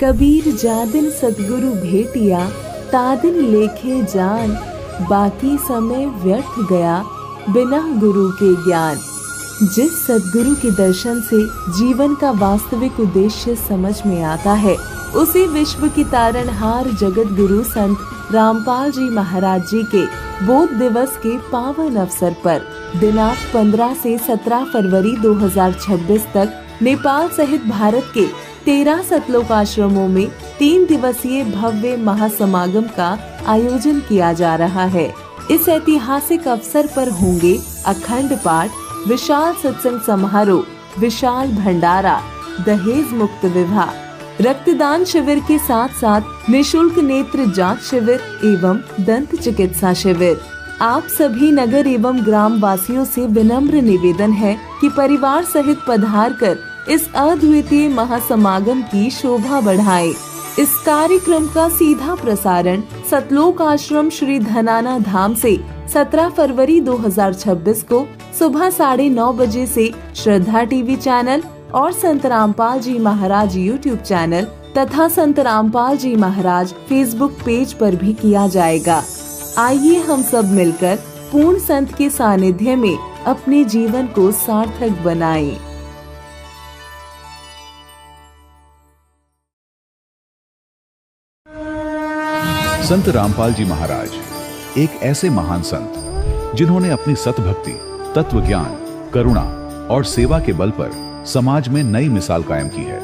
कबीर जादिन सतगुरु भेटिया, तादिन लेखे जान, बाकी समय व्यर्थ गया बिना गुरु के ज्ञान। जिस सतगुरु के दर्शन से जीवन का वास्तविक उद्देश्य समझ में आता है, उसी विश्व की तारणहार जगत गुरु संत रामपाल जी महाराज जी के बोध दिवस के पावन अवसर पर दिनांक 15 से 17 फरवरी 2026 तक नेपाल सहित भारत के 13 सतलोक आश्रमों में 3 दिवसीय भव्य महासमागम का आयोजन किया जा रहा है। इस ऐतिहासिक अवसर पर होंगे अखंड पाठ, विशाल सत्संग समारोह, विशाल भंडारा, दहेज मुक्त विवाह, रक्तदान शिविर के साथ साथ निशुल्क नेत्र जांच शिविर एवं दंत चिकित्सा शिविर। आप सभी नगर एवं ग्राम वासियों से विनम्र निवेदन है कि परिवार सहित पधार कर इस अद्वितीय महासमागम की शोभा बढ़ाएं। इस कार्यक्रम का सीधा प्रसारण सतलोक आश्रम श्री धनाना धाम से 17 फरवरी 2026 को सुबह 9:30 बजे से श्रद्धा टीवी चैनल और संत रामपाल जी महाराज यूट्यूब चैनल तथा संत रामपाल जी महाराज फेसबुक पेज पर भी किया जाएगा। आइए हम सब मिलकर पूर्ण संत के सानिध्य में अपने जीवन को सार्थक बनाएं। संत रामपाल जी महाराज एक ऐसे महान संत जिन्होंने अपनी सतभक्ति, तत्व ज्ञान, करुणा और सेवा के बल पर समाज में नई मिसाल कायम की है।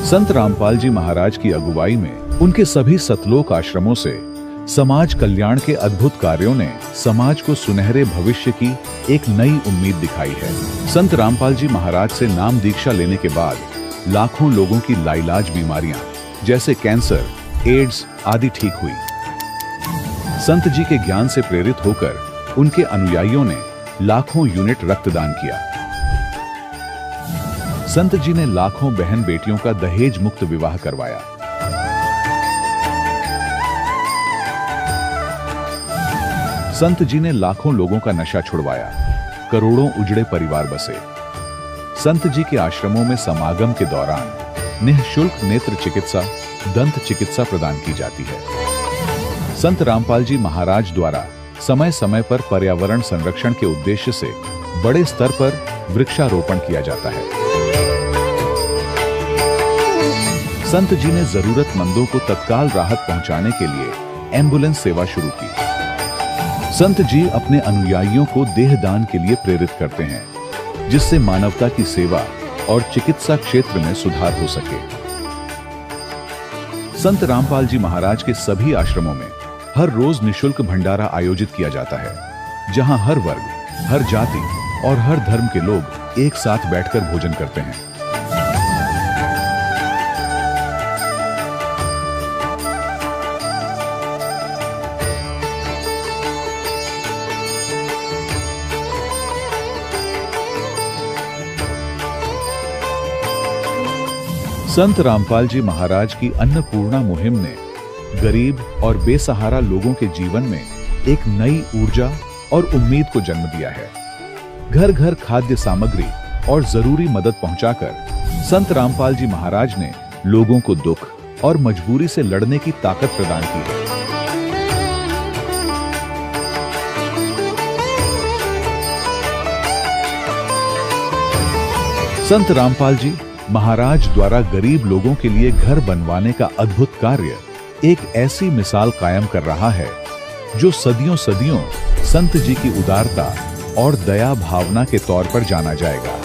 संत रामपाल जी महाराज की अगुवाई में उनके सभी सतलोक आश्रमों से समाज कल्याण के अद्भुत कार्यों ने समाज को सुनहरे भविष्य की एक नई उम्मीद दिखाई है। संत रामपाल जी महाराज से नाम दीक्षा लेने के बाद लाखों लोगों की लाइलाज बीमारियां जैसे कैंसर, एड्स आदि ठीक हुई। संत जी के ज्ञान से प्रेरित होकर उनके अनुयायियों ने लाखों यूनिट रक्तदान किया। संत जी ने लाखों बहन बेटियों का दहेज मुक्त विवाह करवाया। संत जी ने लाखों लोगों का नशा छुड़वाया, करोड़ों उजड़े परिवार बसे। संत जी के आश्रमों में समागम के दौरान निःशुल्क नेत्र चिकित्सा, दंत चिकित्सा प्रदान की जाती है। संत रामपाल जी महाराज द्वारा समय समय पर पर्यावरण संरक्षण के उद्देश्य से बड़े स्तर पर वृक्षारोपण किया जाता है। संत जी ने जरूरतमंदों को तत्काल राहत पहुंचाने के लिए एम्बुलेंस सेवा शुरू की। संत जी अपने अनुयायियों को देहदान के लिए प्रेरित करते हैं, जिससे मानवता की सेवा और चिकित्सा क्षेत्र में सुधार हो सके। संत रामपाल जी महाराज के सभी आश्रमों में हर रोज निशुल्क भंडारा आयोजित किया जाता है, जहां हर वर्ग, हर जाति और हर धर्म के लोग एक साथ बैठकर भोजन करते हैं। संत रामपाल जी महाराज की अन्नपूर्णा मुहिम ने गरीब और बेसहारा लोगों के जीवन में एक नई ऊर्जा और उम्मीद को जन्म दिया है। घर घर खाद्य सामग्री और जरूरी मदद पहुंचाकर संत रामपाल जी महाराज ने लोगों को दुख और मजबूरी से लड़ने की ताकत प्रदान की है। संत रामपाल जी महाराज द्वारा गरीब लोगों के लिए घर बनवाने का अद्भुत कार्य एक ऐसी मिसाल कायम कर रहा है जो सदियों सदियों संत जी की उदारता और दया भावना के तौर पर जाना जाएगा।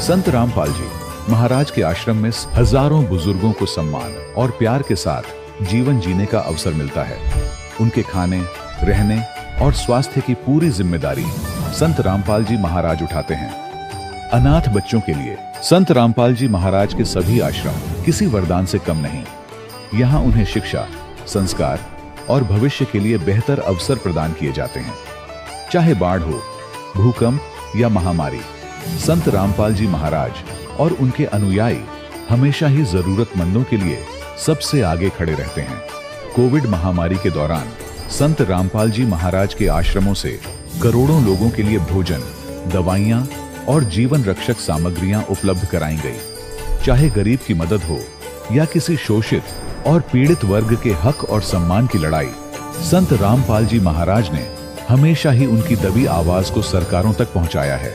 संत रामपाल जी महाराज के आश्रम में हजारों बुजुर्गों को सम्मान और प्यार के साथ जीवन जीने का अवसर मिलता है। उनके खाने, रहने और स्वास्थ्य की पूरी जिम्मेदारी संत रामपाल जी महाराज उठाते हैं। अनाथ बच्चों के लिए संत रामपाल जी महाराज के सभी आश्रम किसी वरदान से कम नहीं। यहाँ उन्हें शिक्षा, संस्कार और भविष्य के लिए बेहतर अवसर प्रदान किए जाते हैं। चाहे बाढ़ हो, भूकंप या महामारी, संत रामपाल जी महाराज और उनके अनुयायी हमेशा ही जरूरतमंदों के लिए सबसे आगे खड़े रहते हैं। कोविड महामारी के दौरान संत रामपाल जी महाराज के आश्रमों से करोड़ों लोगों के लिए भोजन, दवाइयां और जीवन रक्षक सामग्रियां उपलब्ध कराई गई। चाहे गरीब की मदद हो या किसी शोषित और पीड़ित वर्ग के हक और सम्मान की लड़ाई, संत रामपाल जी महाराज ने हमेशा ही उनकी दबी आवाज को सरकारों तक पहुंचाया है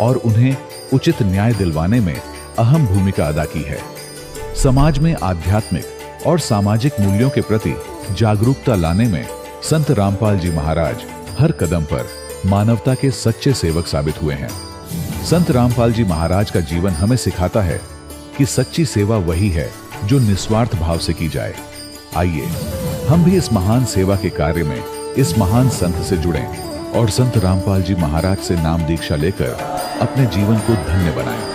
और उन्हें उचित न्याय दिलवाने में अहम भूमिका अदा की है। समाज में आध्यात्मिक और सामाजिक मूल्यों के प्रति जागरूकता लाने में संत रामपाल जी महाराज हर कदम पर मानवता के सच्चे सेवक साबित हुए हैं। संत रामपाल जी महाराज का जीवन हमें सिखाता है कि सच्ची सेवा वही है जो निस्वार्थ भाव से की जाए। आइए हम भी इस महान सेवा के कार्य में इस महान संत से जुड़ें और संत रामपाल जी महाराज से नाम दीक्षा लेकर अपने जीवन को धन्य बनाएं।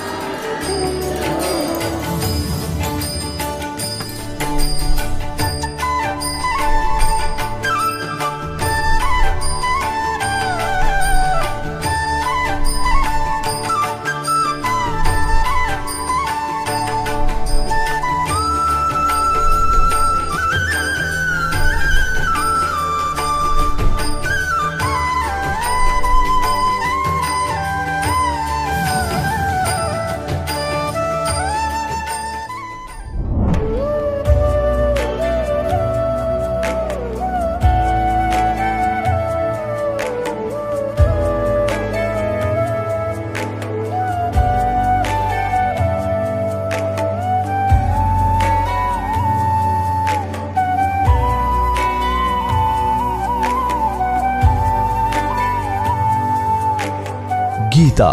गीता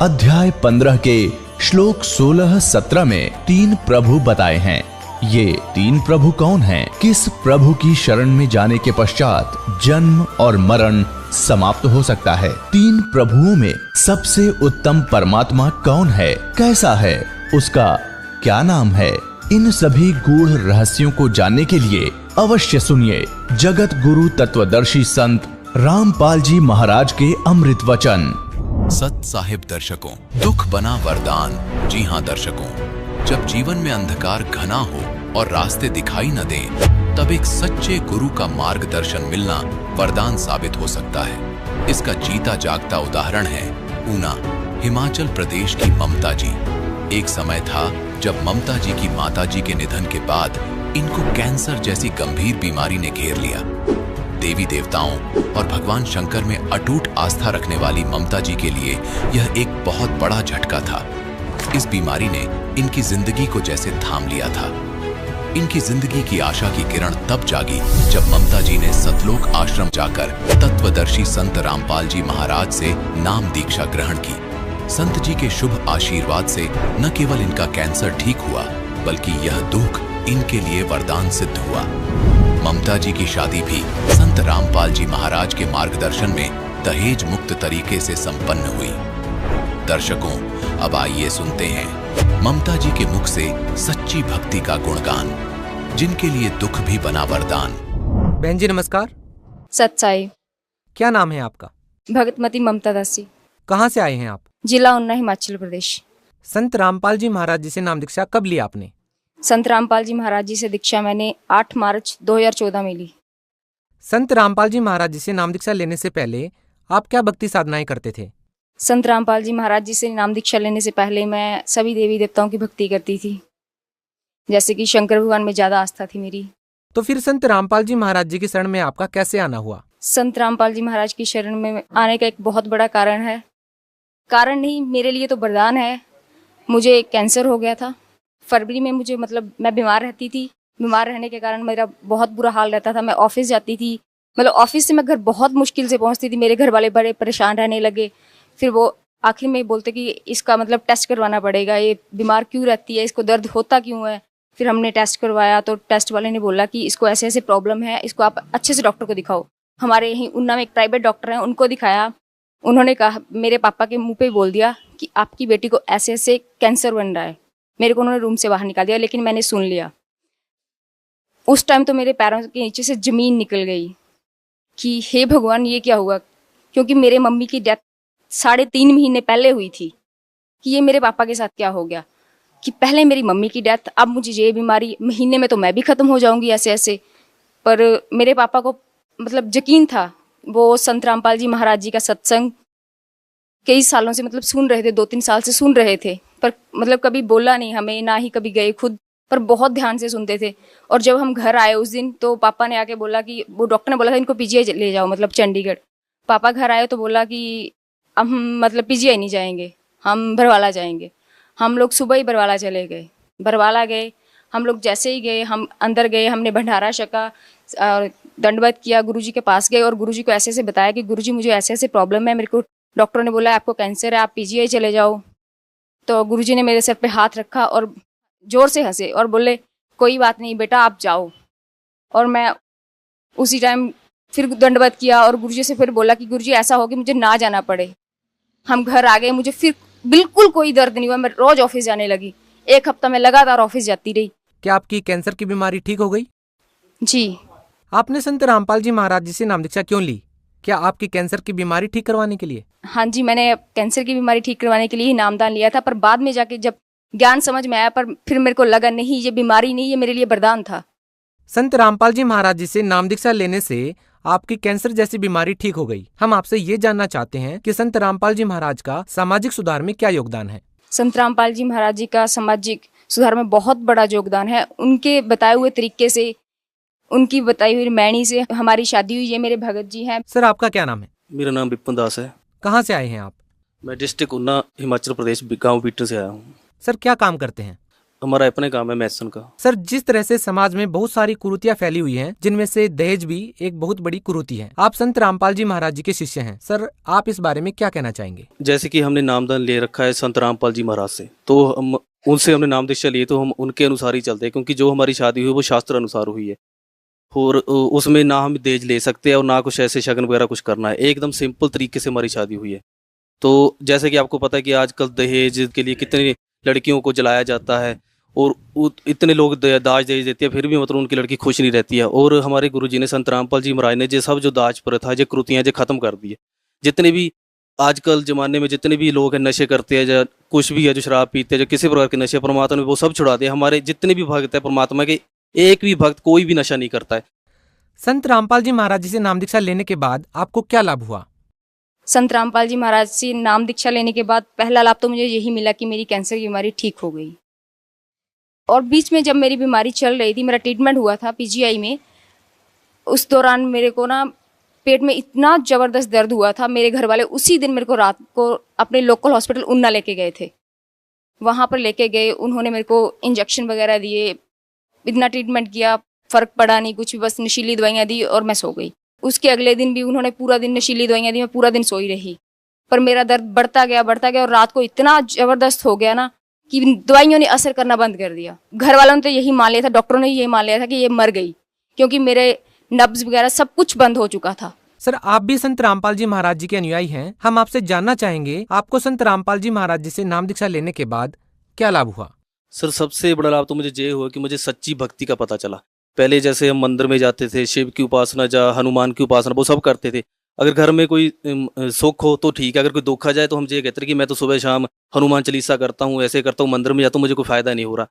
अध्याय 15 के श्लोक 16-17 में 3 प्रभु बताए हैं। ये 3 प्रभु कौन हैं? किस प्रभु की शरण में जाने के पश्चात जन्म और मरण समाप्त हो सकता है? 3 प्रभुओं में सबसे उत्तम परमात्मा कौन है? कैसा है? उसका क्या नाम है? इन सभी गूढ़ रहस्यों को जानने के लिए अवश्य सुनिए जगत गुरु तत्वदर्शी संत रामपाल जी महाराज के अमृत वचन। सत साहिब दर्शकों, दुख बना वरदान। जी हाँ दर्शकों, जब जीवन में अंधकार घना हो और रास्ते दिखाई न दे, तब एक सच्चे गुरु का मार्गदर्शन मिलना वरदान साबित हो सकता है। इसका जीता जागता उदाहरण है ऊना, हिमाचल प्रदेश की ममता जी। एक समय था जब ममता जी की माता जी के निधन के बाद इनको कैंसर जैसी गंभीर बीमारी ने घेर लिया। देवी देवताओं और भगवान शंकर में अटूट आस्था रखने वाली ममता जी के लिए यह एक बहुत बड़ा झटका था। इस बीमारी ने इनकी जिंदगी को जैसे थाम लिया था। इनकी जिंदगी की आशा की किरण तब जागी जब ममता जी ने सतलोक आश्रम जाकर तत्वदर्शी संत रामपाल जी महाराज से नाम दीक्षा ग्रहण की। संत जी के शुभ आशीर्वाद से न केवल इनका कैंसर ठीक हुआ, बल्कि यह दुख इनके लिए वरदान सिद्ध हुआ। ममता जी की शादी भी संत रामपाल जी महाराज के मार्गदर्शन में दहेज मुक्त तरीके से संपन्न हुई। दर्शकों, अब आइए सुनते हैं ममता जी के मुख से सच्ची भक्ति का गुणगान, जिनके लिए दुख भी बना वरदान। बहन जी नमस्कार। सत साई। क्या नाम है आपका? भगतमती ममता दासी। कहाँ से आए हैं आप? जिला ऊना, हिमाचल प्रदेश। संत रामपाल जी महाराज जी से नाम दीक्षा कब ली आपने? संत रामपाल जी महाराज जी से दीक्षा मैंने 8 मार्च 2014 में ली। संत रामपाल जी महाराज जी से नाम दीक्षा लेने से पहले आप क्या भक्ति साधनाएं करते थे? संत रामपाल जी महाराज जी से नाम दीक्षा लेने से पहले मैं सभी देवी देवताओं की भक्ति करती थी, जैसे कि शंकर भगवान में ज्यादा आस्था थी मेरी। तो फिर संत रामपाल जी महाराज जी की शरण में आपका कैसे आना हुआ? संत रामपाल जी महाराज की शरण में आने का एक बहुत बड़ा कारण है, कारण नहीं मेरे लिए तो वरदान है। मुझे कैंसर हो गया था फरवरी में। मुझे मैं बीमार रहती थी। बीमार रहने के कारण मेरा बहुत बुरा हाल रहता था। मैं ऑफिस जाती थी, ऑफिस से मैं घर बहुत मुश्किल से पहुंचती थी। मेरे घर वाले बड़े परेशान रहने लगे। फिर वो आखिर में बोलते कि इसका टेस्ट करवाना पड़ेगा, ये बीमार क्यों रहती है, इसको दर्द होता क्यों है। फिर हमने टेस्ट करवाया तो टेस्ट वाले ने बोला कि इसको ऐसे ऐसे प्रॉब्लम है, इसको आप अच्छे से डॉक्टर को दिखाओ। हमारे यहीं ऊना में एक प्राइवेट डॉक्टर हैं, उनको दिखाया। उन्होंने कहा, मेरे पापा के मुंह पे बोल दिया कि आपकी बेटी को ऐसे ऐसे कैंसर बन रहा है। मेरे को उन्होंने रूम से बाहर निकाल दिया, लेकिन मैंने सुन लिया। उस टाइम तो मेरे पैरों के नीचे से जमीन निकल गई कि हे भगवान ये क्या हुआ, क्योंकि मेरे मम्मी की डेथ 3.5 महीने पहले हुई थी। कि ये मेरे पापा के साथ क्या हो गया कि पहले मेरी मम्मी की डेथ, अब मुझे ये बीमारी, महीने में तो मैं भी खत्म हो जाऊंगी ऐसे ऐसे। पर मेरे पापा को यकीन था। वो संत रामपाल जी महाराज जी का सत्संग कई सालों से मतलब सुन रहे थे, 2-3 साल से सुन रहे थे, पर मतलब कभी बोला नहीं हमें, ना ही कभी गए खुद, पर बहुत ध्यान से सुनते थे। और जब हम घर आए उस दिन, तो पापा ने आके बोला कि वो डॉक्टर ने बोला था इनको पीजीआई ले जाओ, मतलब चंडीगढ़। पापा घर आए तो बोला कि अब हम मतलब पीजीआई नहीं जाएंगे, हम बरवाला जाएंगे। हम लोग सुबह ही बरवाला चले गए। बरवाला गए, हम लोग जैसे ही गए, हम अंदर गए, हमने भंडारा छका और दंडवत किया, गुरुजी के पास गए और गुरुजी को ऐसे ऐसे बताया कि गुरुजी मुझे ऐसे ऐसे प्रॉब्लम है, मेरे को डॉक्टर ने बोला आपको कैंसर है, आप पीजीआई चले जाओ। तो गुरुजी ने मेरे सर पे हाथ रखा और जोर से हंसे और बोले कोई बात नहीं बेटा, आप जाओ। और मैं उसी टाइम फिर दंडवत किया और गुरुजी से फिर बोला कि गुरुजी ऐसा हो कि मुझे ना जाना पड़े। हम घर आ गए, मुझे फिर बिल्कुल कोई दर्द नहीं हुआ, मैं रोज ऑफिस जाने लगी। 1 हफ्ता में लगातार ऑफिस जाती रही। क्या आपकी कैंसर की बीमारी ठीक हो गई? जी। आपने संत रामपाल जी महाराज जी से नाम दीक्षा क्यों ली? क्या आपकी कैंसर की बीमारी ठीक करवाने के लिए? हाँ जी, मैंने कैंसर की बीमारी ठीक करवाने के लिए ही नामदान लिया था, पर बाद में जाके जब ज्ञान समझ में आया, पर फिर मेरे को लगा नहीं ये बीमारी नहीं, ये मेरे लिए वरदान था। संत रामपाल जी महाराज जी से नाम दीक्षा लेने से आपकी कैंसर जैसी बीमारी ठीक हो गई। हम आपसे ये जानना चाहते हैं कि संत रामपाल जी महाराज का सामाजिक सुधार में क्या योगदान है? संत रामपाल जी महाराज जी का सामाजिक सुधार में बहुत बड़ा योगदान है। उनके बताए हुए तरीके से, उनकी बताई हुई मैणी से हमारी शादी हुई। ये मेरे भगत जी हैं। सर आपका क्या नाम है? मेरा नाम विपिन दास है। कहाँ से आए हैं आप? मैं डिस्ट्रिक्ट उन्ना, हिमाचल प्रदेश, गांव बीटर से आया हूँ। सर क्या काम करते हैं? हमारा अपने काम है मैसन का। सर जिस तरह से समाज में बहुत सारी कुरीतियां फैली हुई हैं, जिनमें से दहेज भी एक बहुत बड़ी कुरीति है, आप संत रामपाल जी महाराज जी के शिष्य हैं। सर आप इस बारे में क्या कहना चाहेंगे? जैसे कि हमने नामदान ले रखा है संत रामपाल जी महाराज से, तो हम उनसे हमने नाम दीक्षा लिए, तो हम उनके अनुसार ही चलते हैं, क्योंकि जो हमारी शादी हुई वो शास्त्र अनुसार हुई है। और उसमें ना हम दहेज ले सकते हैं और ना कुछ ऐसे शगन वगैरह कुछ करना है। एकदम सिंपल तरीके से हमारी शादी हुई है। तो जैसे कि आपको पता है कि आजकल दहेज के लिए कितनी लड़कियों को जलाया जाता है और इतने लोग दाज दहेज देते हैं, फिर भी मतलब उनकी लड़की खुश नहीं रहती है। और हमारे गुरुजी ने, संत रामपाल जी महाराज ने, ये सब जो दाज प्रथा, ये कुरीतियां जो खत्म कर दी है। जितने भी आजकल जमाने में जितने भी लोग हैं नशे करते हैं, या कुछ भी है जो शराब पीते हैं, जो किसी प्रकार के नशे, परमात्मा ने वो सब छुड़ा दिया। हमारे जितने भी भक्त है परमात्मा के, एक भी भक्त कोई भी नशा नहीं करता है। संत रामपाल जी महाराज जी से नाम दीक्षा लेने के बाद आपको क्या लाभ हुआ? संत रामपाल जी महाराज से नाम दीक्षा लेने के बाद पहला लाभ तो मुझे यही मिला कि मेरी कैंसर की बीमारी ठीक हो गई। और बीच में जब मेरी बीमारी चल रही थी, मेरा ट्रीटमेंट हुआ था पीजीआई में, उस दौरान मेरे को ना पेट में इतना ज़बरदस्त दर्द हुआ था। मेरे घर वाले उसी दिन मेरे को रात को अपने लोकल हॉस्पिटल उन्ना लेके गए थे। वहाँ पर लेके गए, उन्होंने मेरे को इंजेक्शन वगैरह दिए, इतना ट्रीटमेंट किया, फ़र्क पड़ा नहीं कुछ भी, बस नशीली दवाइयाँ दी और मैं सो गई। उसके अगले दिन भी उन्होंने पूरा दिन नशीली दवाइयाँ दी, मैं पूरा दिन सोई रही। पर मेरा दर्द बढ़ता गया और रात को इतना ज़बरदस्त हो गया ना कि दवाइयों ने असर करना बंद कर दिया। घर वालों ने तो यही मान लिया था, डॉक्टरों ने यही मान लिया था कि ये मर गई, क्योंकि मेरे नब्ज वगैरह सब कुछ बंद हो चुका था। सर आप भी संत रामपाल जी महाराज जी के अनुयायी हैं। हम आपसे जानना चाहेंगे आपको संत रामपाल जी महाराज जी से नाम दीक्षा लेने के बाद क्या लाभ हुआ? सर सबसे बड़ा लाभ तो मुझे ये हुआ कि मुझे सच्ची भक्ति का पता चला। पहले जैसे हम मंदिर में जाते थे, शिव की उपासना या हनुमान की उपासना वो सब करते थे। अगर घर में कोई सुख हो तो ठीक है, अगर कोई दुख आ जाए तो हम ये कहते हैं कि मैं तो सुबह शाम हनुमान चालीसा करता हूँ, ऐसे करता हूँ, मंदिर में जाता हूँ, मुझे कोई फायदा नहीं हो रहा,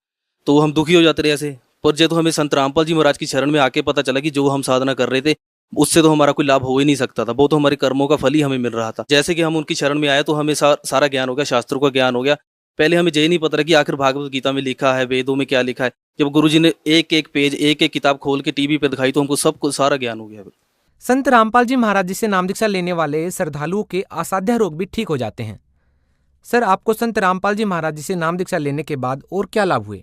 तो हम दुखी हो जाते रहे ऐसे। पर जो तो हमें संत रामपाल जी महाराज की शरण में आके पता चला कि जो हम साधना कर रहे थे उससे तो हमारा कोई लाभ हो ही नहीं सकता था, वो तो हमारे कर्मों का फल ही हमें मिल रहा था। जैसे कि हम उनकी शरण में आए तो हमें सारा ज्ञान हो गया, शास्त्रों का ज्ञान हो गया। पहले हमें यही नहीं पता था कि आखिर भागवत गीता में लिखा है, वेदों में क्या लिखा है। जब गुरुजी ने एक एक पेज, एक एक किताब खोल के टीवी पे दिखाई तो हमको सब कुछ सारा ज्ञान हो गया। संत रामपाल जी महाराज जी से नाम दीक्षा लेने वाले श्रद्धालुओं के असाध्य रोग भी ठीक हो जाते हैं। सर आपको संत रामपाल जी महाराज जी से नाम दीक्षा लेने के बाद और क्या लाभ हुए?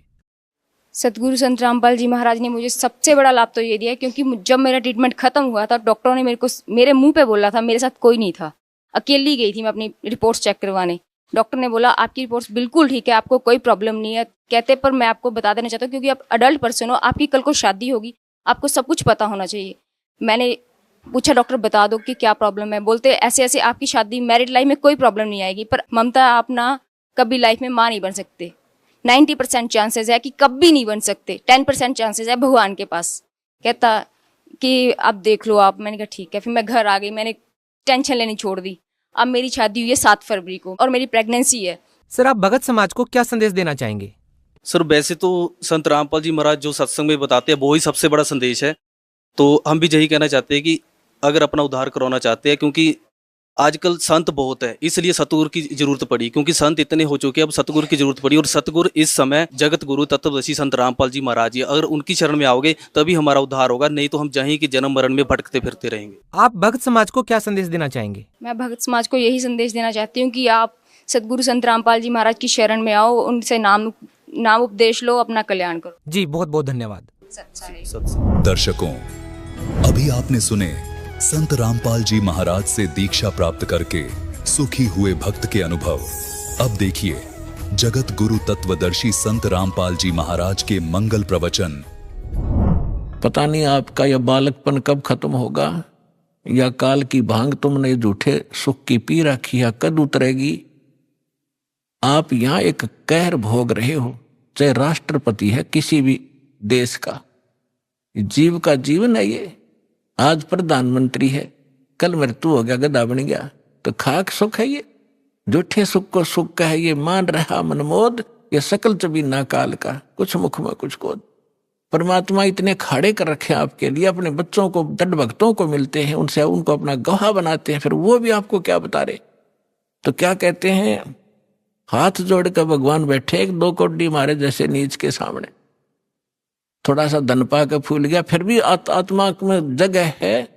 सतगुरु संत रामपाल जी महाराज ने मुझे सबसे बड़ा लाभ तो ये दिया, क्योंकि जब मेरा ट्रीटमेंट खत्म हुआ था, डॉक्टरों ने मेरे मुंह पे बोला था, मेरे साथ कोई नहीं था, अकेली गई थी मैं अपनी रिपोर्ट्स चेक करवाने। डॉक्टर ने बोला आपकी रिपोर्ट्स बिल्कुल ठीक है, आपको कोई प्रॉब्लम नहीं है। कहते पर मैं आपको बता देना चाहता हूँ, क्योंकि आप अडल्ट पर्सन हो, आपकी कल को शादी होगी, आपको सब कुछ पता होना चाहिए। मैंने पूछा डॉक्टर बता दो कि क्या प्रॉब्लम है। बोलते ऐसे ऐसे आपकी शादी, मैरिड लाइफ में कोई प्रॉब्लम नहीं आएगी, पर ममता आप ना कभी लाइफ में माँ नहीं बन सकते। 90% चांसेस है कि कभी नहीं बन सकते, 10% चांसेस है भगवान के पास। कहता कि अब देख लो आप। मैंने कहा ठीक है। फिर मैं घर आ गई, मैंने टेंशन लेनी छोड़ दी। अब मेरी शादी हुई है 7 फरवरी को और मेरी प्रेगनेंसी है। सर आप भगत समाज को क्या संदेश देना चाहेंगे? सर वैसे तो संत रामपाल जी महाराज जो सत्संग में बताते हैं वो ही सबसे बड़ा संदेश है। तो हम भी यही कहना चाहते हैं कि अगर अपना उद्धार करवाना चाहते हैं, क्योंकि आजकल संत बहुत है, इसलिए सतगुरु की जरूरत पड़ी, क्योंकि संत इतने हो चुके हैं, अब सतगुरु की जरूरत पड़ी। और सतगुरु इस समय जगत गुरु तत्वदर्शी संत रामपाल जी महाराज जी, अगर उनकी शरण में आओगे तभी हमारा उद्धार होगा, नहीं तो हम जहीं की जन्म मरण में भटकते फिरते रहेंगे। आप भक्त समाज को क्या संदेश देना चाहेंगे? मैं भक्त समाज को यही संदेश देना चाहती हूँ कि आप सदगुरु संत रामपाल जी महाराज की शरण में आओ, उनसे नाम उपदेश लो, अपना कल्याण करो। जी बहुत बहुत धन्यवाद। दर्शकों, अभी आपने सुने संत रामपाल जी महाराज से दीक्षा प्राप्त करके सुखी हुए भक्त के अनुभव। अब देखिए जगत गुरु तत्वदर्शी संत रामपाल जी महाराज के मंगल प्रवचन। पता नहीं आपका यह बालकपन कब खत्म होगा, या काल की भांग तुमने झूठे सुख की पी रखी है कद उतरेगी। आप यहां एक कहर भोग रहे हो, चाहे राष्ट्रपति है किसी भी देश का, जीव का जीवन है ये। आज प्रधानमंत्री है, कल मृत्यु हो गया, गधा बन गया, तो खाक सुख है ये। झूठे सुख को सुख है ये, मान रहा मनमोद, ये सकल चबीना काल का, कुछ मुख में कुछ कोद। परमात्मा इतने खाड़े कर रखे हैं आपके लिए, अपने बच्चों को दृढ़ भक्तों को मिलते हैं, उनसे उनको अपना गवाह बनाते हैं, फिर वो भी आपको क्या बता रहे। तो क्या कहते हैं, हाथ जोड़ कर भगवान बैठे एक दो कोडी मारे जैसे नीच के सामने। थोड़ा सा धन पा के फूल गया, फिर भी आत्मा में जगह है,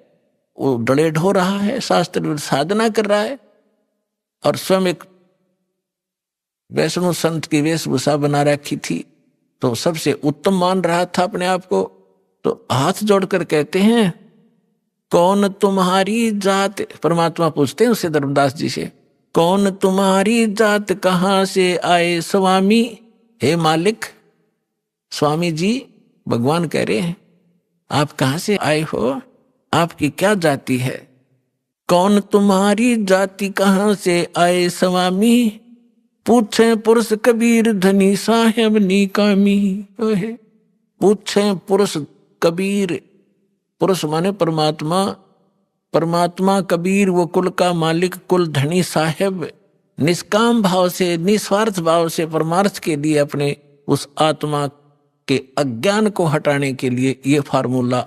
वो डलेड हो रहा है, शास्त्र साधना कर रहा है, और स्वयं एक वैष्णव संत की वेशभूषा बना रखी थी, तो सबसे उत्तम मान रहा था अपने आप को। तो हाथ जोड़कर कहते हैं, कौन तुम्हारी जात, परमात्मा पूछते हैं उससे धर्मदास जी से, कौन तुम्हारी जात कहां से आए स्वामी। हे मालिक, स्वामी जी भगवान कह रहे हैं आप कहां से आए हो, आपकी क्या जाति है। कौन तुम्हारी जाति कहां से आए स्वामी, पूछे पुरुष कबीर धनी साहेब नीकामी। पूछे पुरुष कबीर, पुरुष माने परमात्मा, परमात्मा कबीर वो कुल का मालिक, कुल धनी साहेब, निष्काम भाव से निस्वार्थ भाव से परमार्थ के लिए अपने उस आत्मा के अज्ञान को हटाने के लिए ये फार्मूला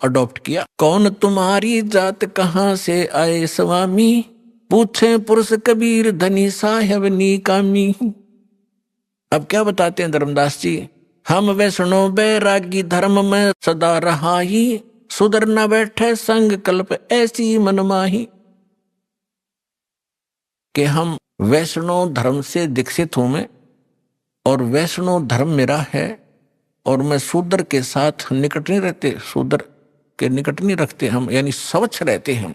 अडॉप्ट किया। कौन तुम्हारी जात कहां से आए स्वामी, पूछे पुरुष कबीर धनी साहेब नीकामी। अब क्या बताते हैं धर्मदास जी, हम वैष्णव बैरागी धर्म में सदा रहाही, सुधर न बैठे संग कल्प ऐसी मनमाही। कि हम वैष्णव धर्म से दीक्षित हूं मैं, और वैष्णव धर्म मेरा है, और मैं शूद्र के साथ निकट नहीं रहते, शूद्र के निकट नहीं रखते हम, यानी स्वच्छ रहते हैं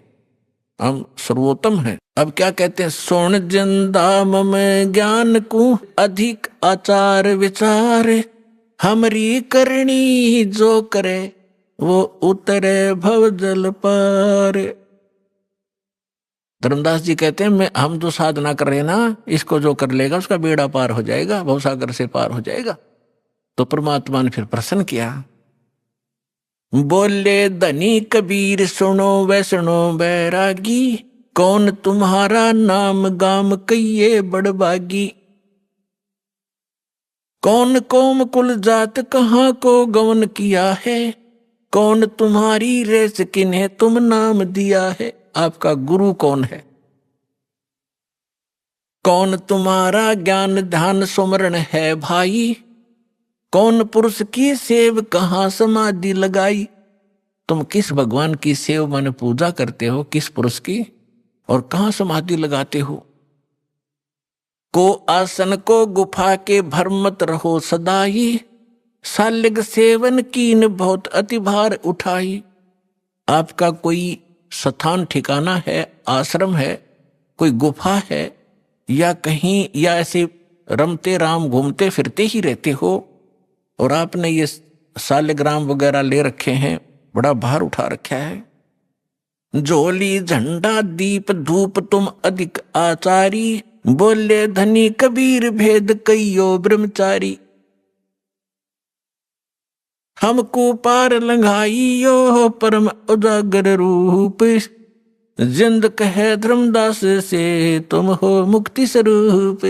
हम सर्वोत्तम हैं। अब क्या कहते हैं, सोन जंदाम में ज्ञान को अधिक आचार विचार, हमरी करनी जो करे वो उतरे भव जल पार। धर्मदास जी कहते हैं हम जो साधना कर रहे हैं ना, इसको जो कर लेगा उसका बेड़ा पार हो जाएगा, भवसागर से पार हो जाएगा। तो परमात्मा ने फिर प्रसन्न किया, बोले धनी कबीर सुनो वैष्णो बैरागी, कौन तुम्हारा नाम गाम कहिए बड़बागी। कौन कौम कुल जात कहाँ को गवन किया है, कौन तुम्हारी रेस किन्हें तुम नाम दिया है। आपका गुरु कौन है, कौन तुम्हारा ज्ञान ध्यान सुमरण है भाई, कौन पुरुष की सेव कहाँ समाधि लगाई। तुम किस भगवान की सेव माने पूजा करते हो, किस पुरुष की, और कहाँ समाधि लगाते हो। को आसन को गुफा के भरमत रहो सदाई, सालिग सेवन कीन बहुत अति भार उठाई। आपका कोई स्थान ठिकाना है, आश्रम है, कोई गुफा है, या कहीं, या ऐसे रमते राम घूमते फिरते ही रहते हो, और आपने ये सालिग्राम वगैरह ले रखे हैं, बड़ा भार उठा रखा है। झोली झंडा दीप धूप तुम अधिक आचारी, बोले धनी कबीर भेद कईयो ब्रह्मचारी। हमको पार लंघाइयो परम उजागर रूप, जिंद कहे धर्मदास से तुम हो मुक्ति स्वरूप।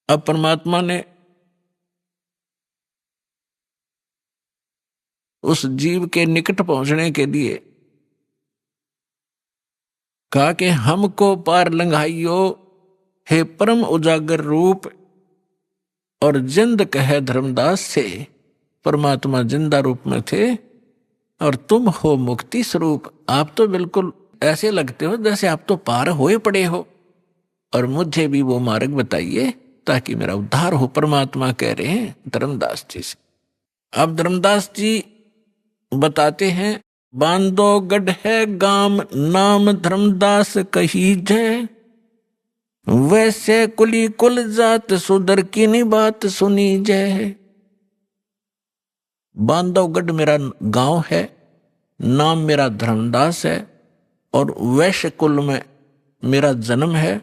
अब परमात्मा ने उस जीव के निकट पहुंचने के लिए कहा कि हमको पार लंघाइयो हे परम उजागर रूप, और जिंद कहे धर्मदास से। परमात्मा जिंदा रूप में थे और तुम हो मुक्ति स्वरूप। आप तो बिल्कुल ऐसे लगते हो जैसे आप तो पार होए पड़े हो, और मुझे भी वो मार्ग बताइए ताकि मेरा उद्धार हो। परमात्मा कह रहे हैं धर्मदास जी से। अब धर्मदास जी बताते हैं, बांधो गढ़ है गाम नाम धर्मदास कही जय, वैसे कुली कुल जात सुधर की नी बात सुनी जय। बांधवगढ़ मेरा गांव है, नाम मेरा धर्मदास है, और वैश्य कुल में मेरा जन्म है।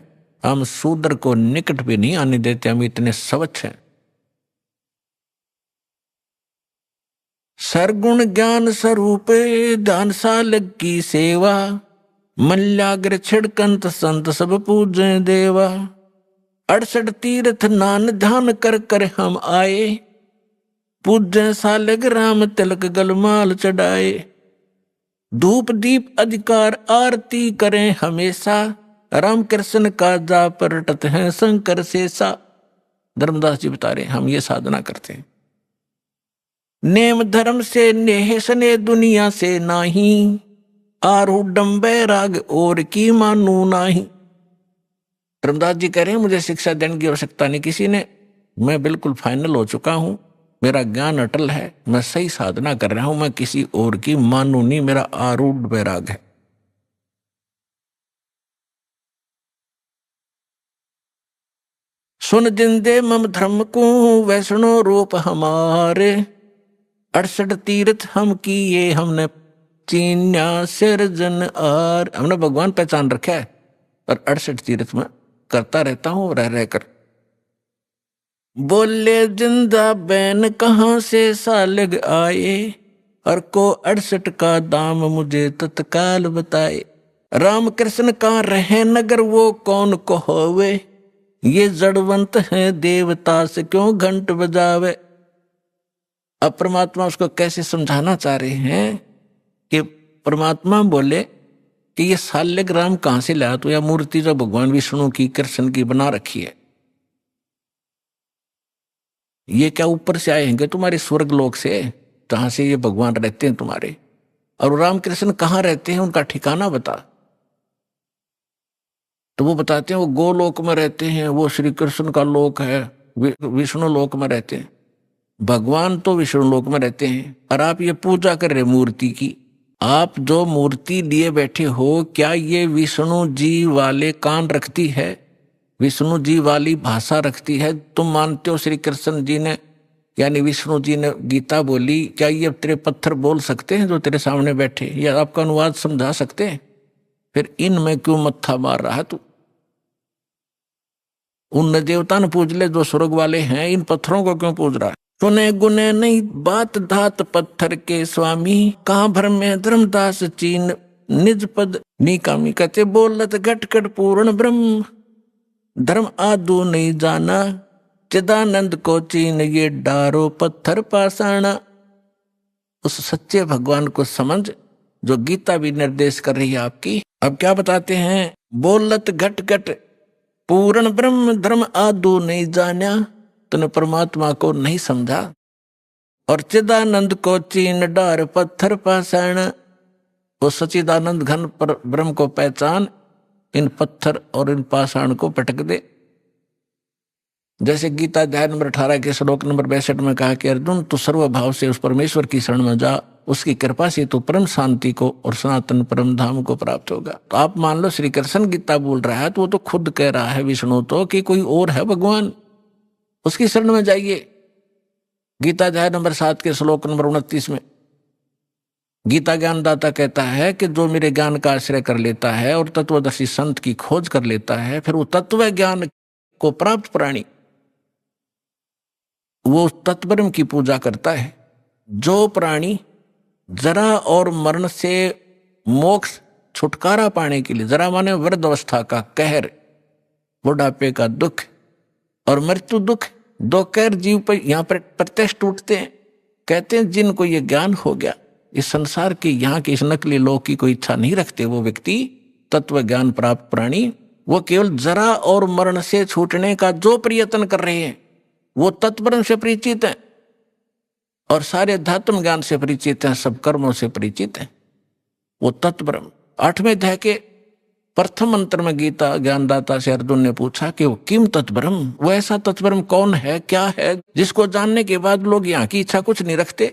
हम शूद्र को निकट भी नहीं आने देते, हम इतने स्वच्छ हैं। सरगुण ज्ञान स्वरूप ध्यान सालग की सेवा, मल्याग्र छिड़कंत संत सब पूजे देवा। 68 तीर्थ नान ध्यान कर कर हम आए, पूजे सालग राम तिलक गलमाल चढ़ाए। धूप दीप अधिकार आरती करें हमेशा, राम कृष्ण का जा परटत है शंकर शेषा। धर्मदास जी बता रहे हम ये साधना करते हैं। नेम धर्म से नेह सने दुनिया से नाही, आरूढ़ बैराग और की मानू नाही। धर्मदास जी कह रहे हैं मुझे शिक्षा देने की आवश्यकता नहीं किसी ने, मैं बिल्कुल फाइनल हो चुका हूं, मेरा ज्ञान अटल है, मैं सही साधना कर रहा हूं, मैं किसी और की मानू नहीं, मेरा आरूढ़ बैराग है। सुन जिंदे मम धर्म को वैष्णो रूप हमारे, 68 तीर्थ हम किए हमने चीन्या सिरजन आर। हमने भगवान पहचान रखा है और 68 तीर्थ में करता रहता हूं रह रहकर। बोले जिंदा बैन कहां से सालग आए, और को 68 का दाम मुझे तत्काल बताए। राम कृष्ण का रहे नगर वो कौन को होवे, ये जड़वंत है देवता से क्यों घंट बजावे। अब परमात्मा उसको कैसे समझाना चाह रहे हैं कि परमात्मा बोले कि ये साल्यग राम कहां से लाया तो, या मूर्ति जो भगवान विष्णु की कृष्ण की बना रखी है, ये क्या ऊपर से आए हैं तुम्हारे स्वर्ग लोक से, जहां से ये भगवान रहते हैं तुम्हारे, और राम कृष्ण कहां रहते हैं उनका ठिकाना बता। तो वो बताते हैं वो गोलोक में रहते हैं, वो श्री कृष्ण का लोक है, विष्णु लोक में रहते हैं। भगवान तो विष्णु लोक में रहते हैं, और आप ये पूजा कर रहे मूर्ति की। आप जो मूर्ति लिए बैठे हो, क्या ये विष्णु जी वाले कान रखती है, विष्णु जी वाली भाषा रखती है? तुम मानते हो श्री कृष्ण जी ने यानी विष्णु जी ने गीता बोली, क्या ये तेरे पत्थर बोल सकते हैं जो तेरे सामने बैठे, या आपका अनुवाद समझा सकते हैं? फिर इनमें क्यों मत्था मार रहा है तू? उन देवता ने पूज ले जो स्वर्ग वाले हैं, इन पत्थरों को क्यों पूज रहा है? सुने गुने नहीं बात धात पत्थर के स्वामी, कहां भर में धर्मदास चीन निज पद निकामी। कहते बोलत घट घट पूर्ण ब्रह्म, धर्म आदू नहीं जाना, चिदानंद को चीन ये डारो पत्थर पाषाणा। उस सच्चे भगवान को समझ जो गीता भी निर्देश कर रही है आपकी। अब क्या बताते हैं, बोलत घट घट पूर्ण ब्रह्म, धर्म आदू नहीं जाना, तूने परमात्मा को नहीं समझा, और चिदानंद को चीन डार पत्थर पाषाण। वो सचिदानंद घन पर ब्रह्म को पहचान, इन पत्थर और इन पाषाण को पटक दे। जैसे गीता अध्याय नंबर 18 के श्लोक नंबर 62 में कहा कि अर्जुन तू सर्वभाव से उस परमेश्वर की शरण में जा, उसकी कृपा से तो परम शांति को और सनातन परम धाम को प्राप्त होगा। तो आप मान लो श्री कृष्ण गीता बोल रहा है, तो वो तो खुद कह रहा है विष्णु तो कि कोई और है भगवान, उसकी शरण में जाइए। गीता अध्याय नंबर 7 के श्लोक नंबर 29 में गीता ज्ञानदाता कहता है कि जो मेरे ज्ञान का आश्रय कर लेता है और तत्वदर्शी संत की खोज कर लेता है, फिर वो तत्व ज्ञान को प्राप्त प्राणी वो तत्ब्रह्म की पूजा करता है। जो प्राणी जरा और मरण से मोक्ष छुटकारा पाने के लिए, जरा माने वृद्धावस्था का कहर, बुढ़ापे का दुख और मृत्यु दुख, दो कहर जीव पर यहाँ पर प्रत्यक्ष टूटते हैं। कहते हैं जिनको ये ज्ञान हो गया, इस संसार के यहाँ के इस नकली लोक की कोई इच्छा नहीं रखते वो व्यक्ति, तत्व ज्ञान प्राप्त प्राणी, वो केवल जरा और मरण से छूटने का जो प्रयत्न कर रहे हैं वो तत्परम से परिचित है और सारे अध्यात्म ज्ञान से परिचित हैं, सब कर्मों से परिचित हैं। वो तत्परम 8वें अध्याय के प्रथम मंत्र में गीता ज्ञानदाता से अर्जुन ने पूछा कि वो किम तत्परम, वो ऐसा तत्परम कौन है, क्या है जिसको जानने के बाद लोग यहाँ की इच्छा कुछ नहीं रखते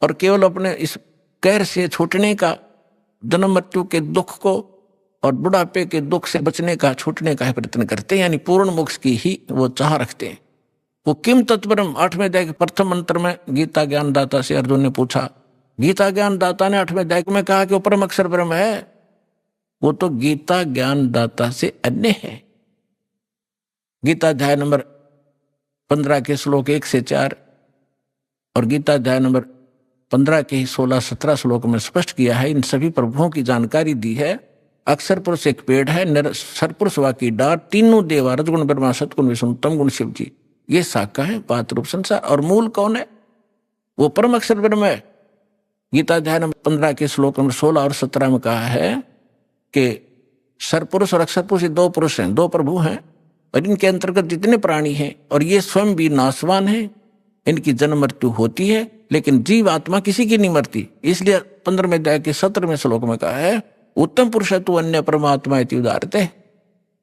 और केवल अपने इस कहर से छूटने का, जन्म मृत्यु के दुख को और बुढ़ापे के दुख से बचने का, छूटने का प्रयत्न करते हैं, यानी पूर्ण मोक्ष की ही वो चाह रखते हैं। वो किम तत्परम 8वें अध्याय के प्रथम मंत्र में गीता ज्ञानदाता से अर्जुन ने पूछा। गीता ज्ञानदाता ने 8वें अध्याय में कहा कि वो परम अक्षर ब्रह्म है। वो तो गीता ज्ञानदाता से अन्य है। गीता अध्याय नंबर 15 के श्लोक 1 से 4 और गीता अध्याय नंबर 15 के ही 16-17 श्लोक में स्पष्ट किया है, इन सभी प्रभुओं की जानकारी दी है। अक्षर पुरुष एक पेड़ है, नर सरपुरुष वा की डार, तीनों देवा, रजगुण ब्रह्मा, सतगुण विष्णु, तम गुण शिव जी, ये शाखा है, पात रूप संसार। और मूल कौन है? वो परम अक्षर ब्रह्म है। गीता अध्याय नंबर 15 के श्लोक नंबर 16 और 17 में कहा है कि सरपुरुष और अक्षर पुरुष दो पुरुष हैं, दो प्रभु हैं और इनके अंतर्गत जितने प्राणी हैं और ये स्वयं भी नाशवान हैं, इनकी जन्म मृत्यु होती है, लेकिन जीव आत्मा किसी की नहीं मरती। इसलिए 15वें अध्याय के 17वें श्लोक में कहा है, उत्तम पुरुष तो अन्य परमात्मा इति उदारते,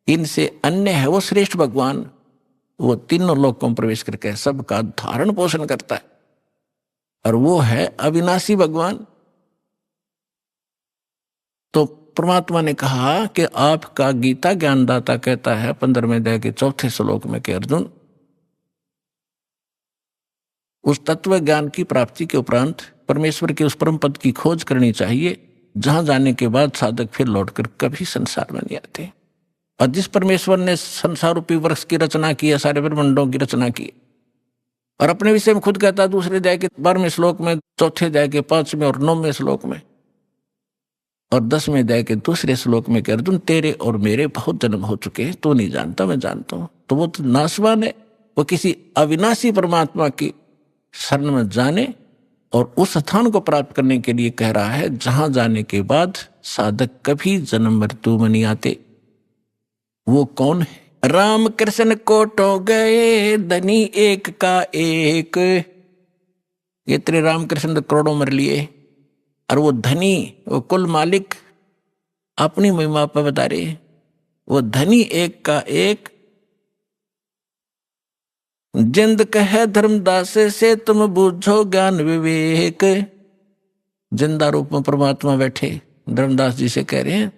इनसे अन्य है वो श्रेष्ठ भगवान। वो तीनों लोकों में प्रवेश करके सबका धारण पोषण करता है और वो है अविनाशी भगवान। तो परमात्मा ने कहा कि आपका गीता ज्ञानदाता कहता है 15वें अध्याय के 4थे श्लोक में कि अर्जुन, उस तत्व ज्ञान की प्राप्ति के उपरांत परमेश्वर के उस परम पद की खोज करनी चाहिए, जहां जाने के बाद साधक फिर लौटकर कभी संसार में नहीं आते। और जिस परमेश्वर ने संसार रूपी वृक्ष की रचना की है, सारे ब्रह्मांडों की रचना की, और अपने विषय में खुद कहता है दूसरे अध्याय के 12वें श्लोक में, चौथे अध्याय के 5वें और 9वें श्लोक में और 10वें अध्याय के दूसरे श्लोक में कि अर्जुन तेरे और मेरे बहुत जन्म हो चुके हैं, तो नहीं जानता, मैं जानता हूं। तो वो तो नाशवान है, वो किसी अविनाशी परमात्मा की शरण में जाने और उस स्थान को प्राप्त करने के लिए कह रहा है जहां जाने के बाद साधक कभी जन्म मृत्यु में नहीं आते। वो कौन है? राम कृष्ण कोटो गए धनी एक का एक, ये तेरे राम कृष्ण तो करोड़ों मर लिए और वो धनी, वो कुल मालिक अपनी महिमा पर बता रहे, वो धनी एक का एक। जिंद कहे धर्मदास से तुम बूझो ज्ञान विवेक, जिंदा रूप में परमात्मा बैठे धर्मदास जी से कह रहे हैं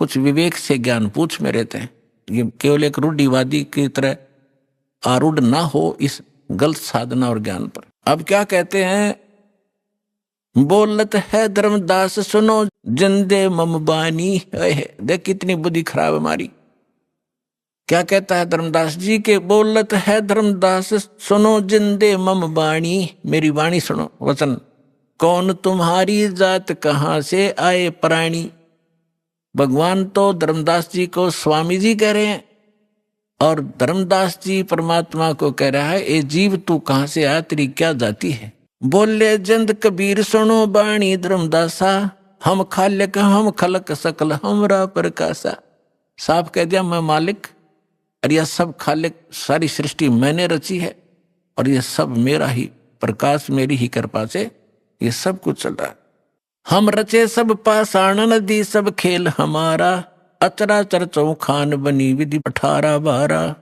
कुछ विवेक से ज्ञान पूछ मेरे ते। ये केवल एक रूढ़िवादी की तरह आरूढ़ ना हो इस गलत साधना और ज्ञान पर। अब क्या कहते हैं? बोलत है धर्मदास सुनो जिंदे मम बानी। देख कितनी बुद्धि खराब हमारी। क्या कहता है धर्मदास जी के? बोलत है धर्मदास सुनो जिंदे मम बाणी, मेरी वाणी सुनो, वचन। कौन तुम्हारी जात कहां से आए प्राणी। भगवान तो धर्मदास जी को स्वामी जी कह रहे हैं और धर्मदास जी परमात्मा को कह रहा है ए जीव तू कहां से आया, तेरी क्या जाति है। बोले जंद कबीर सुनो बाणी धर्मदासा, हम खालिक हम खलक सकल हमरा प्रकाशा। साफ कह दिया मैं मालिक और यह सब खालिक, सारी सृष्टि मैंने रची है और यह सब मेरा ही प्रकाश, मेरी ही कृपा से ये सब कुछ चल रहा है। हम रचे सब पाषाण नदी सब खेल हमारा, अचराचर चौखान बनी विधि 18-12।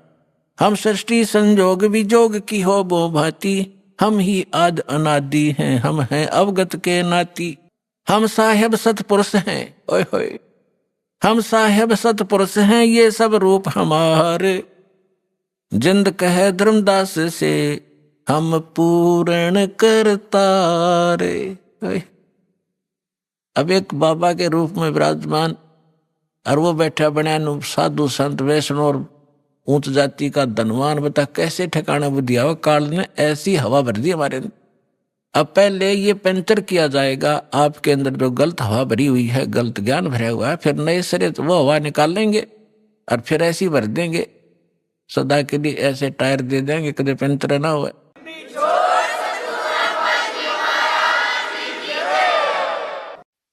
हम सृष्टि संजोग विजोग की हो बो भांति, हम ही आद अनादि हैं, हम हैं अवगत के नाती। हम साहेब सतपुरुष हैं, ओए होए, हम साहेब सतपुरुष हैं, ये सब रूप हमारे। जिंद कहे धर्मदास से हम पूर्ण करतारे। अब एक बाबा के रूप में विराजमान और वो बैठा बना साधु संत वैष्णव और ऊंच जाति का धनवान, बता कैसे ठिकाना बुद्धि हो। काल ने ऐसी हवा भर दी हमारे अब पहले ये पंचर किया जाएगा, आपके अंदर जो गलत हवा भरी हुई है, गलत ज्ञान भरा हुआ है, फिर नए सिरे वो हवा निकाल लेंगे और फिर ऐसी भर देंगे, सदा के लिए ऐसे टायर दे देंगे कभी पंचर ना हुआ।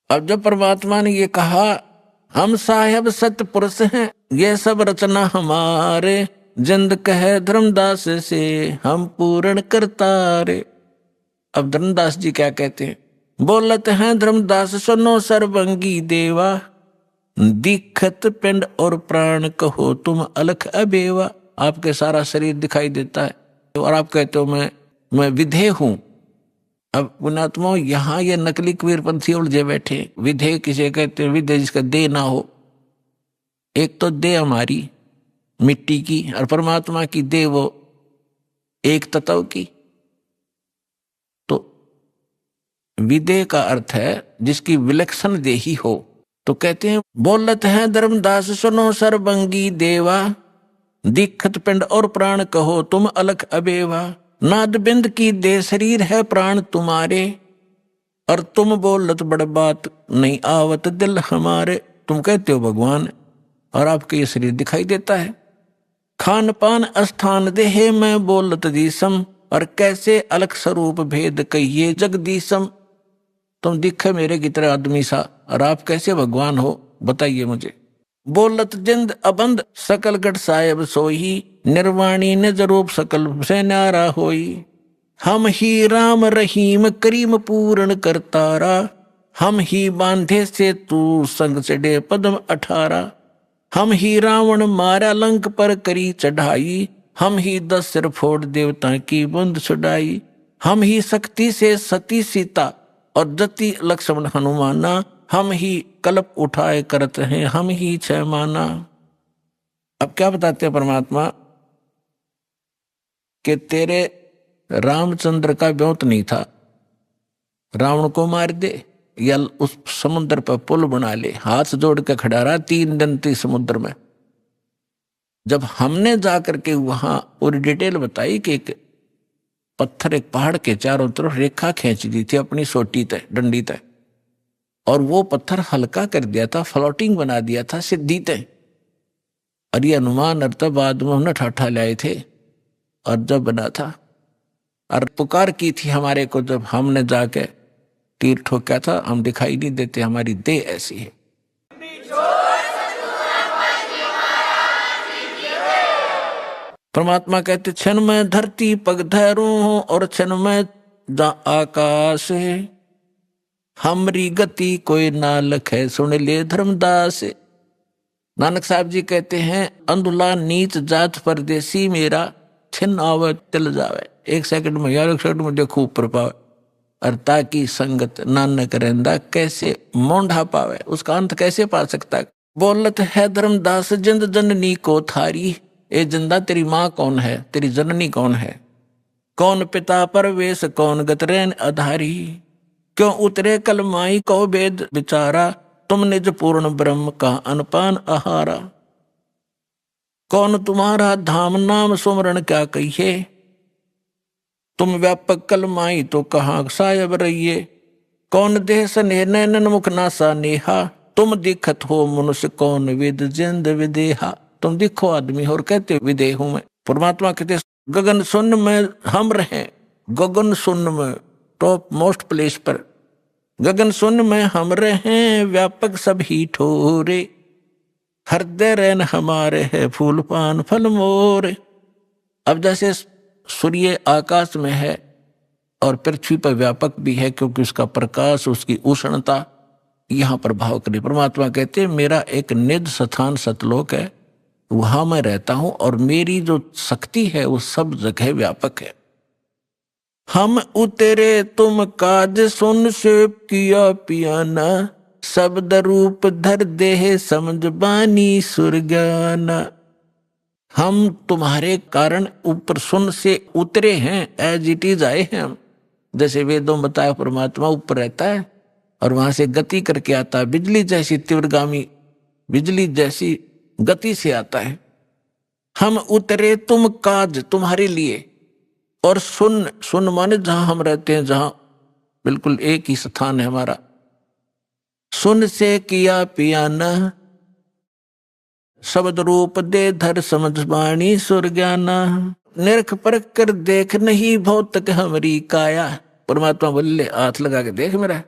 अब जब परमात्मा ने ये कहा हम साहेब सत्य पुरुष हैं, ये सब रचना हमारे, जिंद कहे धर्मदास से हम पूर्ण करतारे। अब धर्मदास जी क्या कहते हैं, बोलत हैं धर्मदास सुनो सर्वंगी देवा, दिखत पिंड और प्राण कहो तुम अलख अबेवा। आपके सारा शरीर दिखाई देता है और आप कहते हो मैं विधेय हूं। अब पुणात्मा यहाँ ये नकली कबीरपंथी उलझे बैठे। विधेय किसे कहते हैं? विधेय जिसका देह ना हो। एक तो देह हमारी मिट्टी की और परमात्मा की देह वो एक तत्व की। तो विधेय का अर्थ है जिसकी विलक्षण देही हो। तो कहते हैं बोलत है धर्मदास सुनो सर्वंगी देवा, दिखत पिंड और प्राण कहो तुम अलख अबेवा। नाद बिंद की दे शरीर है प्राण तुम्हारे, और तुम बोलत बड़ बात नहीं आवत दिल हमारे। तुम कहते हो भगवान और आपके ये शरीर दिखाई देता है। खान पान स्थान देहे मैं बोलत दीसम, और कैसे अलग स्वरूप भेद कहिए जगदीशम। तुम दिखे मेरे की तरह आदमी सा और आप कैसे भगवान हो बताइए मुझे। बोलत जिंद अबंद सकल गढ़ साहेब सोही, निर्वाणी निज रूप सकल से न्यारा होई। हम ही राम रहीम करीम पूर्ण करतारा, हम ही बांधे से तू संग चढ़े पद्म 18। हम ही रावण मारा लंक पर करी चढ़ाई, हम ही 10 सिर फोड़ देवता की बंद छुड़ाई। हम ही शक्ति से सती सीता और जति लक्ष्मण हनुमाना, हम ही कल्प उठाए करते हैं हम ही छह माना। अब क्या बताते हैं परमात्मा कि तेरे रामचंद्र का ब्योत नहीं था, रावण को मार दे या उस समुद्र पर पुल बना ले, हाथ जोड़ के खड़ा रहा 3 दिन थी समुद्र में। जब हमने जाकर के वहां पूरी डिटेल बताई कि एक पत्थर एक पहाड़ के चारों तरफ रेखा खींच दी थी अपनी सोटी तय डंडी तय, और वो पत्थर हल्का कर दिया था, फ्लोटिंग बना दिया था सिद्धि तय। और ये अनुमान अर्थ बाद में हमने ठाठा लाए थे और जब बना था और पुकार की थी हमारे को, जब हमने जाके तीर ठोका था, हम दिखाई नहीं देते, हमारी देह ऐसी है। परमात्मा कहते क्षण में धरती पग धैरू हूं और क्षण में आकाश है, हमरी गति कोई ना लखे सुन ले धर्मदास। नानक साहब जी कहते हैं अंधुला नीच जात परदेसी मेरा, छिन आवे तिल जावे। 1 सेकंड में यार 1 सेकंड में देखो ऊपर पावे, और ताकि संगत नानक रहंदा कैसे मोंढा पावे, उसका अंत कैसे पा सकता है। बोलत है धर्मदास जिंद जननी को थारी, ए जिंदा तेरी माँ कौन है, तेरी जननी कौन है। कौन पिता परवेश कौन गतरैन आधारी, क्यों उतरे कलमाई को वेद विचारा, तुम निज पूर्ण ब्रह्म का अनपान आहारा। कौन तुम्हारा धाम नाम सुमरण क्या कहिए, तुम व्यापक कलमाई तो कहाँ सायब रहिए। कौन देह स्नेह नैनन मुख नासा नेहा, तुम दिखत हो मनुष्य कौन विद जिंद विदेहा। तुम दिखो आदमी और कहते विदेह हूं मैं। परमात्मा कहते गगन शून्य में हम रहें, गगन शून्य में टॉप मोस्ट प्लेस पर, गगन शून्य में हम रहें व्यापक सभी ठोरे, हृदय रैन हमारे है फूल पान फल मोरे। अब जैसे सूर्य आकाश में है और पृथ्वी पर व्यापक भी है, क्योंकि उसका प्रकाश उसकी उष्णता यहाँ पर भाव करे। परमात्मा कहते हैं मेरा एक निज स्थान सतलोक है, वहां मैं रहता हूं और मेरी जो शक्ति है वो सब जगह व्यापक है। हम उतरे तुम काज सुन से किया पियाना, शब्द रूप धर देह समझ बानी सुरगाना। हम तुम्हारे कारण ऊपर सुन से उतरे हैं, एज इट इज आए हैं हम। जैसे वेदों बताया परमात्मा ऊपर रहता है और वहां से गति करके आता है, बिजली जैसी तीव्रगामी बिजली जैसी गति से आता है। हम उतरे तुम काज तुम्हारे लिए, और सुन माने जहां हम रहते हैं, जहां बिल्कुल एक ही स्थान है हमारा। सुन से किया पियाना, शब्द रूप दे धर समझ वाणी सुर ज्ञाना। निरख परख कर देख नहीं भौतक हमरी काया। परमात्मा बोले हाथ लगा के देख मेरा,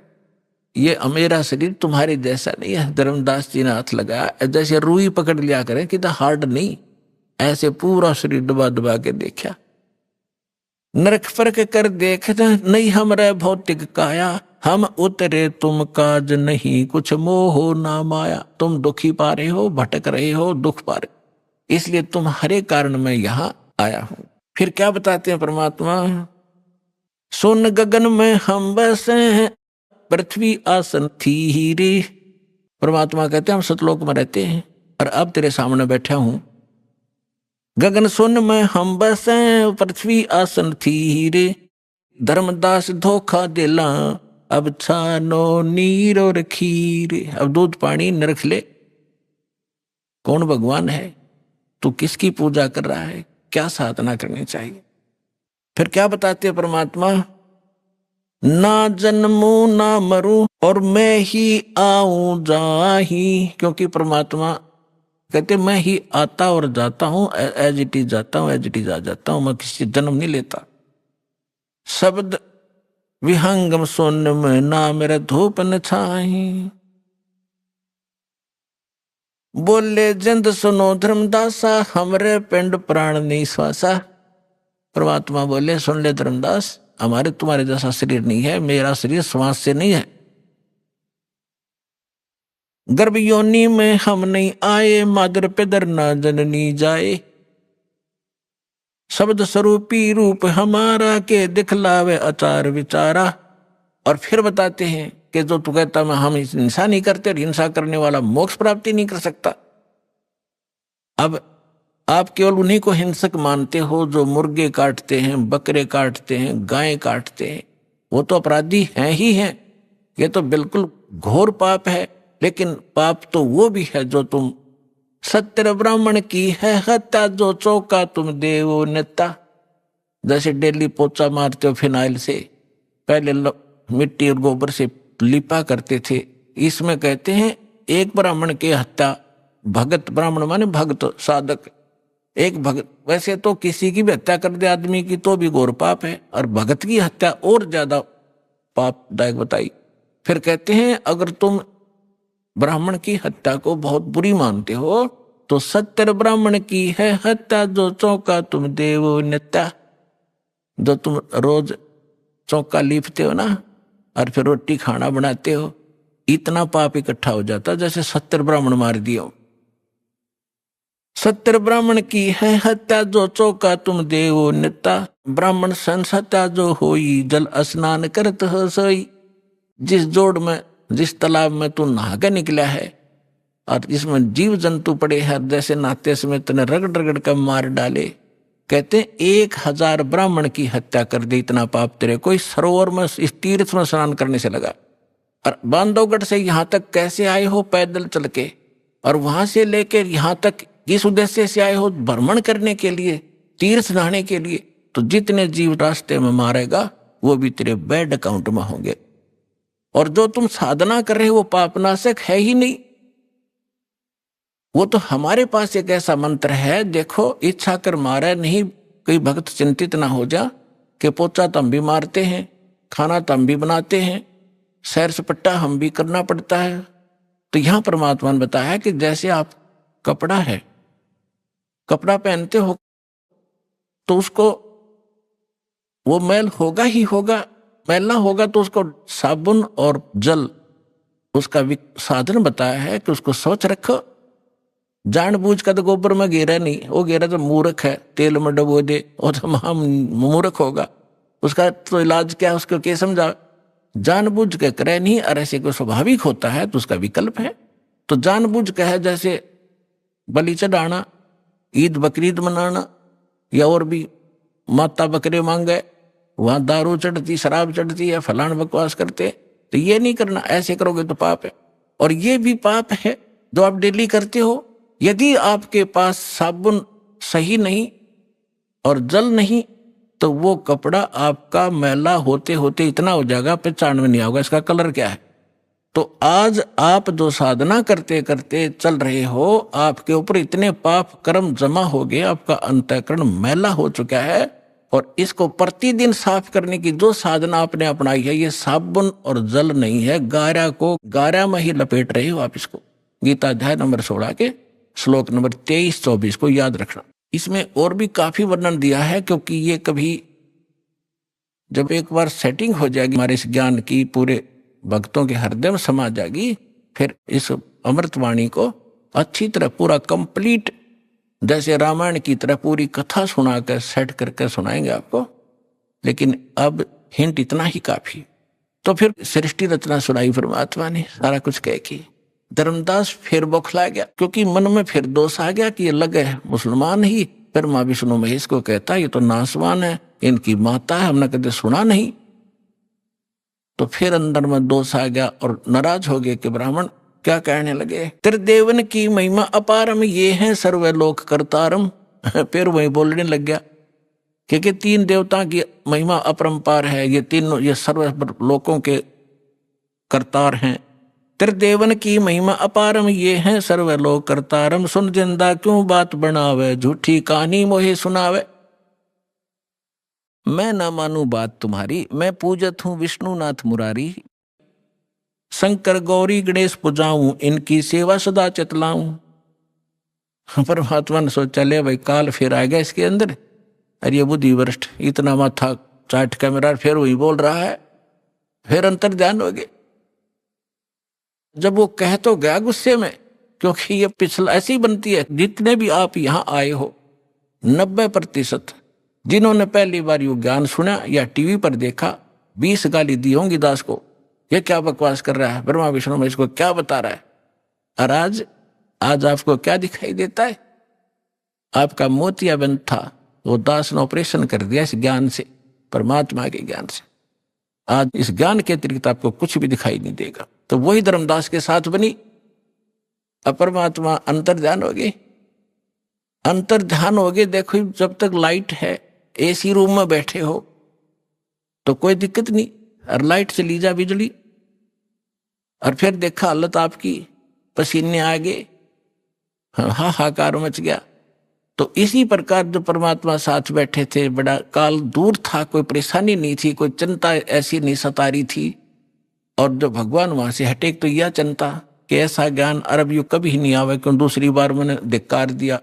ये मेरा शरीर तुम्हारे जैसा नहीं है। धर्मदास जी ने हाथ लगाया, जैसे रुई पकड़ लिया करें कि हार्ड नहीं, ऐसे पूरा शरीर दबा दबा के देखा। नरक परख कर देखना नहीं हमरा भौतिक काया। हम उतरे तुम काज नहीं कुछ मोह ना माया। तुम दुखी पा रहे हो, भटक रहे हो, दुख पा रहे हो, इसलिए तुम हरे कारण मैं यहां आया हूं। फिर क्या बताते हैं परमात्मा, सुन गगन में हम बसे हैं, पृथ्वी आसन थी ही रे। परमात्मा कहते हैं हम सतलोक में रहते हैं और अब तेरे सामने बैठा हूं। गगन सुन में हम बसे, पृथ्वी आसन थी ही रे। धर्मदास धोखा दिला, अब छानो नीर और खीर। अब दूध पानी न रख ले। कौन भगवान है, तू किसकी पूजा कर रहा है, क्या साधना करनी चाहिए। फिर क्या बताते हैं परमात्मा, ना जन्मू ना मरूं और मैं ही आऊं जाही। क्योंकि परमात्मा कहते मैं ही आता और जाता हूं, एज इट इज जाता हूं, एज इट इज आ जाता हूं, मैं किसी जन्म नहीं लेता। शब्द विहंगम सोन में ना मेरा धूप न छाही। बोले जिंद सुनो धर्मदासा, हमरे पिंड प्राण निश्वासा। परमात्मा बोले सुन ले धर्मदास, हमारे तुम्हारे जैसा शरीर नहीं है, मेरा शरीर श्वास से नहीं है। गर्भ योनि में हम नहीं आए, मादर पिदर ना जननी जाए। शब्द स्वरूपी रूप हमारा के दिखलावे आचार विचारा। और फिर बताते हैं कि जो तू कहता मैं हम हिंसा नहीं करते और हिंसा करने वाला मोक्ष प्राप्ति नहीं कर सकता। अब आप केवल उन्हीं को हिंसक मानते हो जो मुर्गे काटते हैं, बकरे काटते हैं, गाय काटते हैं। वो तो अपराधी हैं ही हैं, ये तो बिल्कुल घोर पाप है। लेकिन पाप तो वो भी है जो तुम सत्य ब्राह्मण की है हत्या, जो चौका तुम देवो नेता। जैसे डेली पोचा मारते हो फिनाइल से, पहले मिट्टी और गोबर से लिपा करते थे। इसमें कहते हैं एक ब्राह्मण की हत्या, भगत, ब्राह्मण माने भक्त साधक, एक भगत। वैसे तो किसी की भी हत्या कर दे आदमी की तो भी घोर पाप है, और भगत की हत्या और ज्यादा पापदायक बताई। फिर कहते हैं अगर तुम ब्राह्मण की हत्या को बहुत बुरी मानते हो तो सत्तर ब्राह्मण की है हत्या, जो चौका तुम देवो नित्या। जो तुम रोज चौका लीपते हो ना और फिर रोटी खाना बनाते हो, इतना पाप इकट्ठा हो जाता जैसे 70 ब्राह्मण मार दियो। 70 ब्राह्मण की है हत्या, जो चौका तुम देवो नित्या। ब्राह्मण संस हत्या जो होई, जल स्नान करत हो सोई। जिस जोड़ में, जिस तालाब में तू नहा के निकला है और जिसमें जीव जंतु पड़े हैं, जैसे नहाते समय तूने रगड़ रगड़ कर मार डाले। कहते 1000 ब्राह्मण की हत्या कर दी, इतना पाप तेरे कोई सरोवर में, इस तीर्थ में स्नान करने से लगा। और बांधवगढ़ से यहाँ तक कैसे आए हो पैदल चल के, और वहां से लेकर यहाँ तक किस उद्देश्य से आए हो, भ्रमण करने के लिए, तीर्थ नहाने के लिए। तो जितने जीव रास्ते में मारेगा वो भी तेरे बैड अकाउंट में होंगे। और जो तुम साधना कर रहे हो वो पापनाशक है ही नहीं। वो तो हमारे पास एक ऐसा मंत्र है, देखो इच्छा कर मारे नहीं। कोई भक्त चिंतित ना हो जा कि पोचा तो हम भी मारते हैं, खाना तो हम भी बनाते हैं, सैर सपट्टा हम भी करना पड़ता है। तो यहां परमात्मा ने बताया कि जैसे आप कपड़ा है, कपड़ा पहनते हो तो उसको वो मैल होगा ही होगा, मैल ना होगा तो उसको साबुन और जल उसका साधन बताया है कि उसको स्वच्छ रखो। जानबूझ कर तो गोबर में गेरा नहीं, वो गेरा तो मूर्ख है, तेल में डबो दे और तो महा मूर्ख होगा। उसका तो इलाज क्या है, उसको क्या समझा। जानबूझ के करे नहीं, और ऐसे को स्वाभाविक होता है तो उसका विकल्प है। तो जानबूझ के है जैसे बलि चढ़ाना, ईद बकरीद मनाना, या और भी माता बकरे मांगे, वहां दारू चढ़ती, शराब चढ़ती है, फलान बकवास करते, तो ये नहीं करना। ऐसे करोगे तो पाप है। और ये भी पाप है जो आप डेली करते हो। यदि आपके पास साबुन सही नहीं और जल नहीं तो वो कपड़ा आपका मैला होते होते इतना हो जाएगा, पहचान में नहीं आओगे इसका कलर क्या है। तो आज आप जो साधना करते करते चल रहे हो, आपके ऊपर इतने पाप कर्म जमा हो गए, आपका अंतःकरण मैला हो चुका है, और इसको प्रतिदिन साफ करने की जो साधना आपने अपनाई है, ये साबुन और जल नहीं है, गारा को गारा में ही लपेट रहे हो आप इसको। गीता अध्याय नंबर 16 के श्लोक नंबर 23-24 को याद रखना। इसमें और भी काफी वर्णन दिया है, क्योंकि ये कभी जब एक बार सेटिंग हो जाएगी हमारे इस ज्ञान की, पूरे भक्तों के हृदय में समा जाएगी, फिर इस अमृतवाणी को अच्छी तरह पूरा कंप्लीट जैसे रामायण की तरह पूरी कथा सुनाकर सेट करके सुनाएंगे आपको। लेकिन अब हिंट इतना ही काफी। तो फिर सृष्टि रचना सुनाई परमात्मा ने, सारा कुछ कह के धर्मदास फिर बौखला गया, क्योंकि मन में फिर दोष आ गया कि ये लगे मुसलमान ही। फिर माँ विष्णु महेश को कहता ये तो नासवान है, इनकी माता है, हमने कभी सुना नहीं। तो फिर अंदर में दोष आ गया और नाराज हो गए कि ब्राह्मण क्या कहने लगे, त्रिदेवन की महिमा अपारम, ये है सर्वलोक करतारम। फिर वही बोलने लग गया क्योंकि 3 देवता की महिमा अपरंपार है, ये तीनों ये सर्व लोकों के करतार हैं। त्रिदेवन की महिमा अपारम, ये है सर्वलोक करतारम। सुन जिंदा क्यों बात बनावे, झूठी कहानी मोहे सुनावे। मैं ना मानू बात तुम्हारी, मैं पूजत हूँ विष्णुनाथ मुरारी। शंकर गौरी गणेश पुजाऊं, इनकी सेवा सदा चितलाऊं। परमात्मा ने सोचा ले भाई काल फिर आ गया इसके अंदर, अरे ये बुद्धि भ्रष्ट, इतना माथा चाट का मेरा फिर वही बोल रहा है। फिर अंतर ध्यान हो गए। जब वो कह तो गया गुस्से में, क्योंकि ये पिछला ऐसी बनती है, जितने भी आप यहाँ आए हो 90% जिन्होंने पहली बार ये ज्ञान सुना या टीवी पर देखा, 20 गाली दी होंगी दास को, ये क्या बकवास कर रहा है, ब्रह्मा विष्णु महेश को क्या बता रहा है। और आज आपको क्या दिखाई देता है, आपका मोतियाबिंद था, वो दास ने ऑपरेशन कर दिया इस ज्ञान से, परमात्मा के ज्ञान से। आज इस ज्ञान के अतिरिक्त आपको कुछ भी दिखाई नहीं देगा। तो वही धर्मदास के साथ बनी। अब परमात्मा अंतर्ध्यान हो गए, अंतर्ध्यान हो गए। देखो जब तक लाइट है, एसी रूम में बैठे हो तो कोई दिक्कत नहीं, और लाइट चली जा बिजली, और फिर देखा हालत आपकी, पसीने आ गए, हाहाकार मच गया। तो इसी प्रकार जो परमात्मा साथ बैठे थे, बड़ा काल दूर था, कोई परेशानी नहीं थी, कोई चिंता ऐसी नहीं सता रही थी। और जो भगवान वहां से हटे तो यह चिंता कि ऐसा ज्ञान अरब युग कभी नहीं आवे, क्यों दूसरी बार मैंने धिक्कार दिया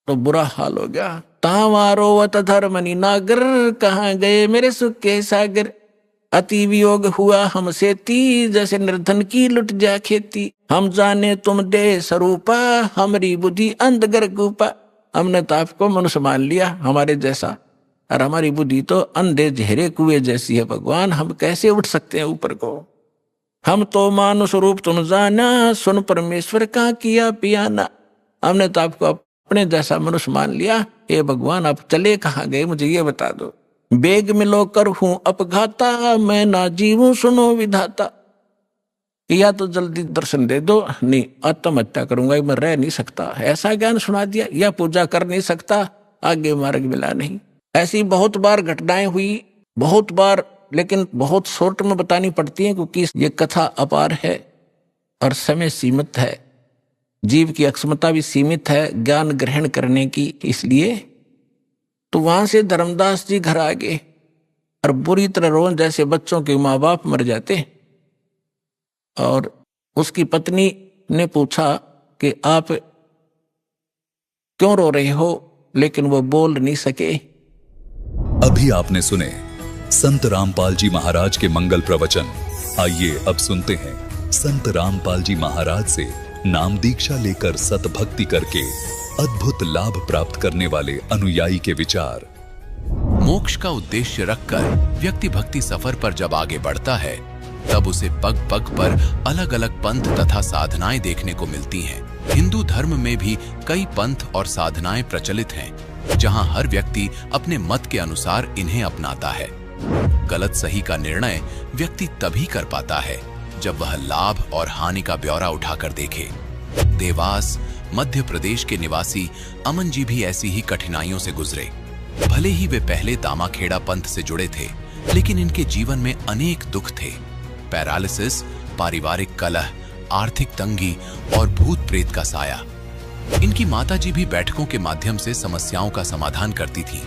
तो बुरा हाल हो गया। तावारोवत धर्मनि नागर, कहाँ गए मेरे सुख के सागर। अति वियोग हुआ हमसे ती, जैसे निर्धन की लुट जा खेती। हम जाने तुम दे स्वरूपा, हमारी बुद्धि अंधगर गुपा। हमने तो आपको मनुष्य मान लिया हमारे जैसा, और हमारी बुद्धि तो अंधे जहरे कुएं जैसी है। भगवान हम कैसे उठ सकते हैं ऊपर को। हम तो मानुष रूप तुम जाना, सुन परमेश्वर का किया पियाना। हमने तो आपको अपने जैसा मनुष्य मान लिया। हे भगवान आप चले कहाँ गए, मुझे ये बता दो। बेग मिलो कर हूं अपघाता, मैं ना जीवूं सुनो विधाता। या तो जल्दी दर्शन दे दो, नहीं आत्महत्या करूंगा, मैं रह नहीं सकता। ऐसा ज्ञान सुना दिया, या पूजा कर नहीं सकता, आगे मार्ग मिला नहीं। ऐसी बहुत बार घटनाएं हुई, बहुत बार, लेकिन बहुत शॉर्ट में बतानी पड़ती है, क्योंकि ये कथा अपार है और समय सीमित है, जीव की अक्षमता भी सीमित है ज्ञान ग्रहण करने की। इसलिए तो वहां से धर्मदास जी घर आ गए और बुरी तरह रोन, जैसे बच्चों के माँ बाप मर जाते। और उसकी पत्नी ने पूछा कि आप क्यों रो रहे हो, लेकिन वो बोल नहीं सके। अभी आपने सुने संत रामपाल जी महाराज के मंगल प्रवचन। आइए अब सुनते हैं संत रामपाल जी महाराज से नाम दीक्षा लेकर सतभक्ति करके अद्भुत लाभ प्राप्त करने वाले अनुयायी के विचार। मोक्ष का उद्देश्य रखकर व्यक्ति भक्ति सफर पर जब आगे बढ़ता है, तब उसे पग पग पर अलग अलग पंथ तथा साधनाएं देखने को मिलती हैं। हिंदू धर्म में भी कई पंथ और साधनाएं प्रचलित हैं, जहां हर व्यक्ति अपने मत के अनुसार इन्हें अपनाता है। गलत सही का निर्णय व्यक्ति तभी कर पाता है जब वह लाभ और हानि का ब्यौरा उठाकर देखे। देवास मध्य प्रदेश के निवासी अमन जी भी ऐसी ही कठिनाइयों से गुजरे। भले ही वे पहले दामाखेड़ा पंथ से जुड़े थे, लेकिन इनके जीवन में अनेक दुख थे। पैरालिसिस, पारिवारिक कलह, आर्थिक तंगी और भूत प्रेत का साया। इनकी माताजी भी बैठकों के माध्यम से समस्याओं का समाधान करती थी,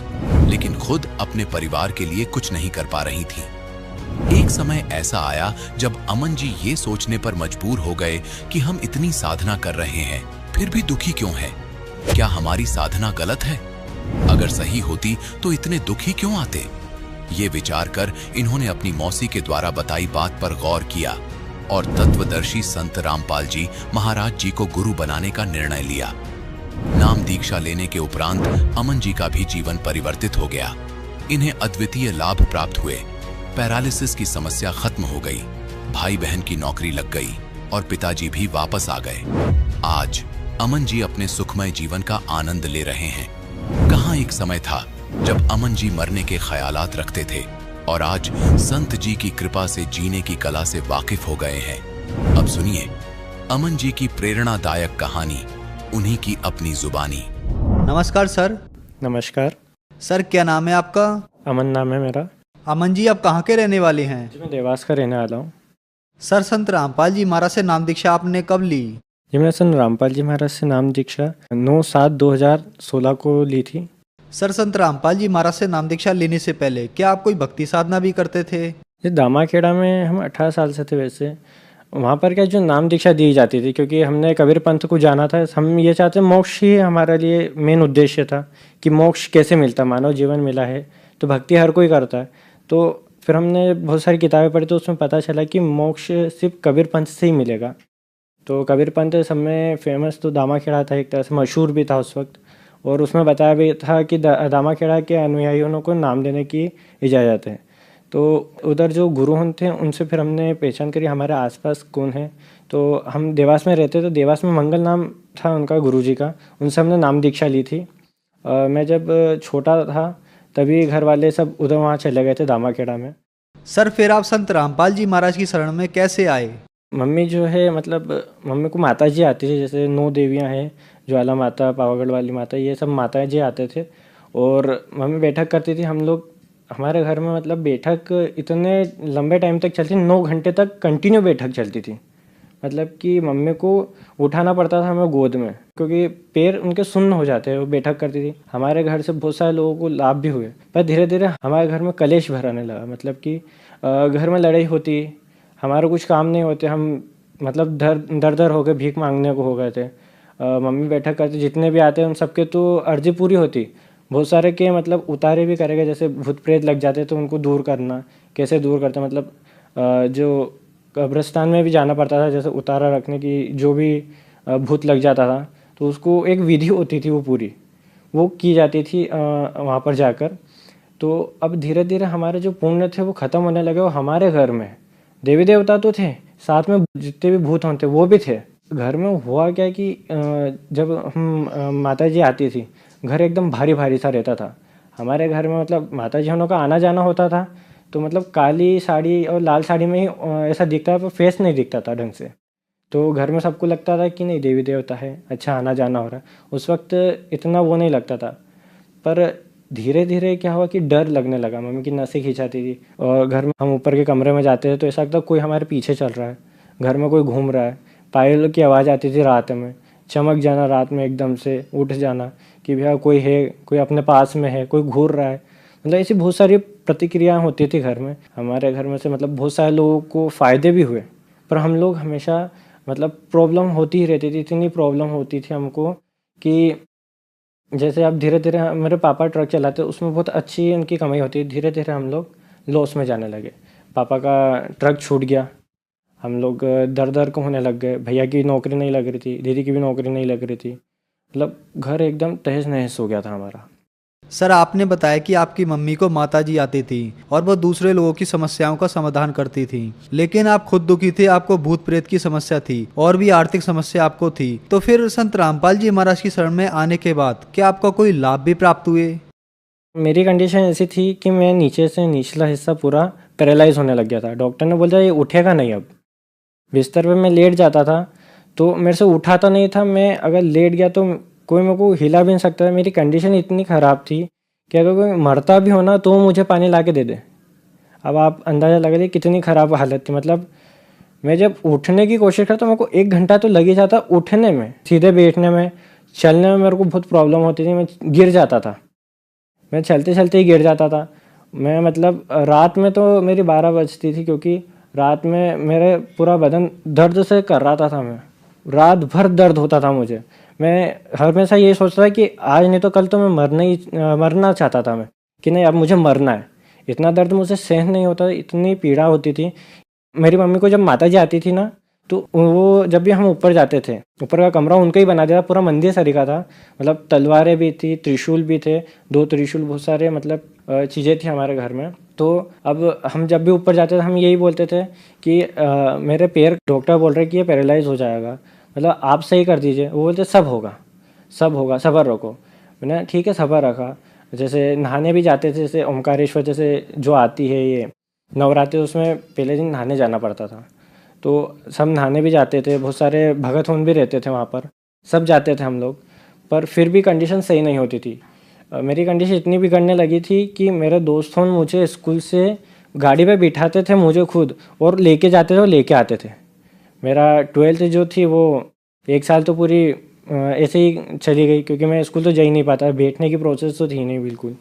लेकिन खुद अपने परिवार के लिए कुछ नहीं कर पा रही थी। एक समय ऐसा आया जब अमन जी ये सोचने पर मजबूर हो गए कि हम इतनी साधना कर रहे हैं, फिर भी दुखी क्यों हैं? क्या हमारी साधना गलत है? अगर सही होती तो इतने दुखी क्यों आते? ये विचार कर इन्होंने अपनी मौसी के द्वारा बताई बात पर गौर किया और तत्वदर्शी संत रामपाल जी महाराज जी को गुरु बनाने का निर्णय लिया। नाम दीक्षा लेने के उपरांत अमन जी का भी जीवन परिवर्तित हो गया। इन्हें अद्वितीय लाभ प्राप्त हुए। पैरालिसिस की समस्या खत्म हो गई, भाई बहन की नौकरी लग गई और पिताजी भी वापस आ गए। आज अमन जी अपने सुखमय जीवन का आनंद ले रहे हैं। कहाँ एक समय था जब अमन जी मरने के ख्यालात रखते थे और आज संत जी की कृपा से जीने की कला से वाकिफ हो गए हैं। अब सुनिए अमन जी की प्रेरणादायक कहानी, उन्हीं की अपनी जुबानी। नमस्कार सर। नमस्कार सर, क्या नाम है आपका? अमन नाम है मेरा। अमन जी, आप कहाँ के रहने वाले हैं? जी मैं देवास का रहने वाला हूँ। सर, संत रामपाल जी महाराज से नाम दीक्षा आपने कब ली? जी मैंने संत रामपाल जी महाराज से नाम दीक्षा 9/7/2016 को ली थी। सर, संत रामपाल जी महाराज से नाम दीक्षा लेने से पहले क्या आप कोई भक्ति साधना भी करते थे? ये दामाखेड़ा में हम 18 साल से थे। वैसे वहाँ पर क्या जो नाम दीक्षा दी जाती थी, क्योंकि हमने कबीर पंथ को जाना था। हम ये चाहते मोक्ष ही हमारे लिए मेन उद्देश्य था कि मोक्ष कैसे मिलता, मानव जीवन मिला है तो भक्ति हर कोई करता है। तो फिर हमने बहुत सारी किताबें पढ़ी तो उसमें पता चला कि मोक्ष सिर्फ कबीर पंथ से ही मिलेगा। तो कबीर पंथ सब में फेमस तो दामाखेड़ा था, एक तरह से मशहूर भी था उस वक्त। और उसमें बताया भी था कि दामाखेड़ा के अनुयायियों को नाम देने की इजाज़त है। तो उधर जो गुरु थे उनसे फिर हमने पहचान करी हमारे आसपास कौन है। तो हम देवास में रहते तो देवास में मंगल नाम था उनका गुरुजी का, उनसे हमने नाम दीक्षा ली थी। मैं जब छोटा था तभी घर वाले सब उधर वहाँ चले गए थे दामाखेड़ा में। सर, फिर आप संत रामपाल जी महाराज की शरण में कैसे आए? मम्मी जो है मतलब मम्मी को माता जी आती थी, जैसे 9 देवियाँ हैं, ज्वाला माता, पावागढ़ वाली माता, ये सब माता जी आते थे। और मम्मी बैठक करती थी। हम लोग हमारे घर में मतलब बैठक इतने लंबे टाइम तक चलती, 9 घंटे तक कंटिन्यू बैठक चलती थी। मतलब कि मम्मी को उठाना पड़ता था हमें गोद में, क्योंकि पैर उनके सुन्न हो जाते हैं। वो बैठक करती थी। हमारे घर से बहुत सारे लोगों को लाभ भी हुए, पर धीरे धीरे हमारे घर में कलेश भराने लगा। मतलब कि घर में लड़ाई होती, हमारे कुछ काम नहीं होते, हम मतलब दर दर हो गए, भीख मांगने को हो गए थे। मम्मी बैठक करती, जितने भी आते हैं उन सबके तो अर्जी पूरी होती। बहुत सारे के मतलब उतारे भी करेगा, जैसे भूत प्रेत लग जाते तो उनको दूर करना, कैसे दूर करते मतलब जो कब्रिस्तान में भी जाना पड़ता था, जैसे उतारा रखने की, जो भी भूत लग जाता था तो उसको एक विधि होती थी, वो पूरी वो की जाती थी वहाँ पर जाकर। तो अब धीरे धीरे हमारे जो पुण्य थे वो ख़त्म होने लगे। और हमारे घर में देवी देवता तो थे, साथ में जितने भी भूत होते वो भी थे। घर में हुआ क्या कि जब हम माता जी आती थी, घर एकदम भारी भारी सा रहता था हमारे घर में। मतलब माता जी का आना जाना होता था तो मतलब काली साड़ी और लाल साड़ी में ही ऐसा दिखता है, पर फेस नहीं दिखता था ढंग से। तो घर में सबको लगता था कि नहीं देवी देवता है, अच्छा आना जाना हो रहा है। उस वक्त इतना वो नहीं लगता था, पर धीरे धीरे क्या हुआ कि डर लगने लगा। मम्मी की नसें खिंचाती थी। और घर में हम ऊपर के कमरे में जाते थे तो ऐसा लगता कोई हमारे पीछे चल रहा है, घर में कोई घूम रहा है। पायल की आवाज़ आती थी रात में, चमक जाना रात में, एकदम से उठ जाना कि भैया कोई है, कोई अपने पास में है, कोई घूर रहा है। मतलब ऐसी बहुत सारी प्रतिक्रियाएं होती थी घर में। हमारे घर में से मतलब बहुत सारे लोगों को फ़ायदे भी हुए, पर हम लोग हमेशा मतलब प्रॉब्लम होती ही रहती थी। इतनी प्रॉब्लम होती थी हमको कि जैसे अब धीरे धीरे मेरे पापा ट्रक चलाते, उसमें बहुत अच्छी उनकी कमाई होती है। धीरे धीरे हम लोग लॉस में जाने लगे। पापा का ट्रक छूट गया, हम लोग दर दर को होने लग गए। भैया की नौकरी नहीं लग रही थी, दीदी की भी नौकरी नहीं लग रही थी। मतलब घर एकदम तहस नहस हो गया था हमारा। सर, आपने बताया कि आपकी मम्मी को माता जी आती थी और वो दूसरे लोगों की समस्याओं का समाधान करती थी, लेकिन आप खुद दुखी थे, आपको भूत प्रेत की समस्या थी और भी आर्थिक समस्या आपको थी। तो फिर संत रामपाल जी महाराज की शरण में आने के बाद क्या आपको कोई लाभ भी प्राप्त हुए? मेरी कंडीशन ऐसी थी कि मैं नीचे से निचला हिस्सा पूरा पैरालाइज होने लग गया था। डॉक्टर ने बोला ये उठेगा नहीं। अब बिस्तर पे मैं लेट जाता था तो मेरे से उठा तो नहीं था। मैं अगर लेट गया तो कोई मेरे को हिला भी नहीं सकता था। मेरी कंडीशन इतनी ख़राब थी कि अगर कोई मरता भी हो ना तो मुझे पानी ला के दे दे। अब आप अंदाज़ा लगा लीजिए कितनी ख़राब हालत थी। मतलब मैं जब उठने की कोशिश करता मेरे को 1 घंटा तो लग ही जाता उठने में, सीधे बैठने में, चलने में मेरे को बहुत प्रॉब्लम होती थी। मैं गिर जाता था, मैं चलते चलते ही गिर जाता था। मैं मतलब रात में तो मेरी 12 बजती थी, क्योंकि रात में मेरे पूरा बदन दर्द से कर रहा था। मैं रात भर दर्द होता था मुझे। मैं हमेशा ये सोचता था कि आज नहीं तो कल तो मैं मरना चाहता था मैं, कि नहीं अब मुझे मरना है। इतना दर्द मुझे सहन नहीं होता, इतनी पीड़ा होती थी। मेरी मम्मी को जब माता जी आती थी ना, तो वो जब भी हम ऊपर जाते थे, ऊपर का कमरा उनका ही बना दिया था, पूरा मंदिर सरी का था। मतलब तलवारें भी थी, त्रिशूल भी थे, 2 त्रिशूल, बहुत सारे मतलब चीज़ें थी हमारे घर में। तो अब हम जब भी ऊपर जाते थे हम यही बोलते थे कि मेरे पैर, डॉक्टर बोल रहे कि ये पैरालाइज हो जाएगा, मतलब आप सही कर दीजिए। वो बोलते सब होगा, सब होगा, सब्र रखो। मैंने ठीक है सब्र रखा। जैसे नहाने भी जाते थे, जैसे ओमकारेश्वर जैसे जो आती है ये नवरात्रि, उसमें पहले दिन नहाने जाना पड़ता था। तो सब नहाने भी जाते थे, बहुत सारे भगत होन भी रहते थे वहाँ पर, सब जाते थे हम लोग। पर फिर भी कंडीशन सही नहीं होती थी। मेरी कंडीशन इतनी बिगड़ने लगी थी कि मेरे दोस्त मुझे स्कूल से गाड़ी पे बिठाते थे मुझे खुद, और लेके जाते थे और लेके आते थे। मेरा 12th जो थी वो 1 साल तो पूरी ऐसे ही चली गई, क्योंकि मैं स्कूल तो जा ही नहीं पाता, बैठने की प्रोसेस तो थी नहीं बिल्कुल।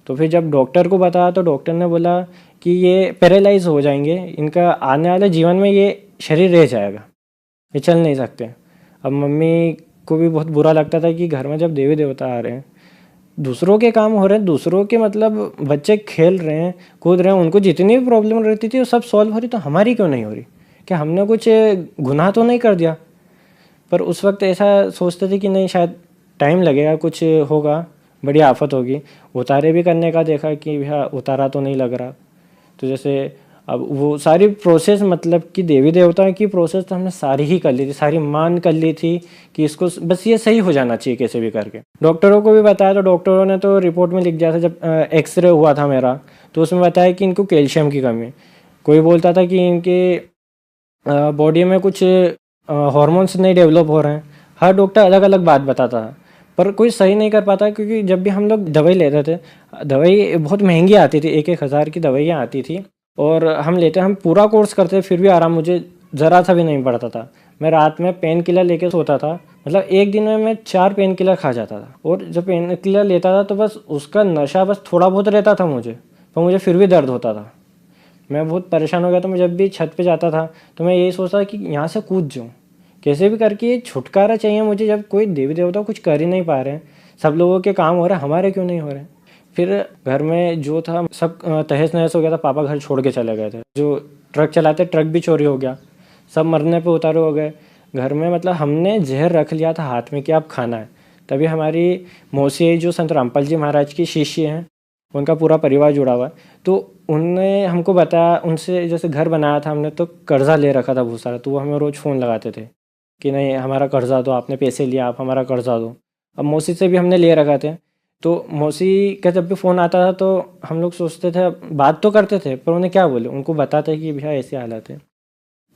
तो फिर जब डॉक्टर को बताया तो डॉक्टर ने बोला कि ये पैरालाइज हो जाएंगे, इनका आने वाले जीवन में ये शरीर रह जाएगा, ये चल नहीं सकते। अब मम्मी को भी बहुत बुरा लगता था कि घर में जब देवी देवता आ रहे हैं, दूसरों के काम हो रहे हैं, दूसरों के मतलब बच्चे खेल रहे हैं, कूद रहे हैं, उनको जितनी भी प्रॉब्लम रहती थी वो सब सॉल्व हो रही, तो हमारी क्यों नहीं हो रही? क्या हमने कुछ गुनाह तो नहीं कर दिया? पर उस वक्त ऐसा सोचते थे कि नहीं, शायद टाइम लगेगा, कुछ होगा, बड़ी आफत होगी। उतारे भी करने का देखा कि भैया उतारा तो नहीं लग रहा। तो जैसे अब वो सारी प्रोसेस, मतलब कि देवी देवताओं की प्रोसेस तो हमने सारी ही कर ली थी, सारी मान कर ली थी कि इसको बस ये सही हो जाना चाहिए कैसे भी करके। डॉक्टरों को भी बताया तो डॉक्टरों ने तो रिपोर्ट में लिख दिया था, जब एक्सरे हुआ था मेरा तो उसमें बताया कि इनको कैल्शियम की कमी। कोई बोलता था कि इनके बॉडी में कुछ हार्मोन्स नहीं डेवलप हो रहे हैं। हर डॉक्टर अलग अलग बात बताता है, पर कोई सही नहीं कर पाता, क्योंकि जब भी हम लोग दवाई लेते थे, दवाई बहुत महंगी आती थी, 1-1 हज़ार की दवाइयाँ आती थी, और हम पूरा कोर्स करते फिर भी आराम मुझे ज़रा सा भी नहीं पड़ता था। मैं रात में पेन किलर लेके सोता था, मतलब एक दिन में मैं 4 पेन किलर खा जाता था, और जब पेन किलर लेता था तो बस उसका नशा बस थोड़ा बहुत रहता था मुझे, पर मुझे फिर भी दर्द होता था। मैं बहुत परेशान हो गया। तो मैं जब भी छत पे जाता था तो मैं यही सोचता कि यहाँ से कूद जाऊँ, कैसे भी करके ये छुटकारा चाहिए मुझे। जब कोई देवी देवता कुछ कर ही नहीं पा रहे हैं, सब लोगों के काम हो रहे हैं, हमारे क्यों नहीं हो रहे? फिर घर में जो था सब तहस नहस हो गया था। पापा घर छोड़ के चले गए थे, जो ट्रक चलाते ट्रक भी चोरी हो गया, सब मरने पे उतारे हो गए। घर में मतलब हमने जहर रख लिया था हाथ में कि आप खाना है। तभी हमारी मौसी जो संत रामपाल जी महाराज की शिष्य हैं, उनका पूरा परिवार जुड़ा हुआ है, तो उनने हमको बताया, उनसे जैसे घर बनाया था हमने तो कर्जा ले रखा था बहुत सारा, तो वो हमें रोज़ फ़ोन लगाते थे कि नहीं हमारा कर्जा दो, आपने पैसे लिया आप हमारा कर्जा दो। अब मौसी से भी हमने ले रखा थे, तो मौसी का जब भी फ़ोन आता था तो हम लोग सोचते थे, बात तो करते थे पर उन्हें क्या बोले, उनको बताते कि भैया ऐसी हालत है।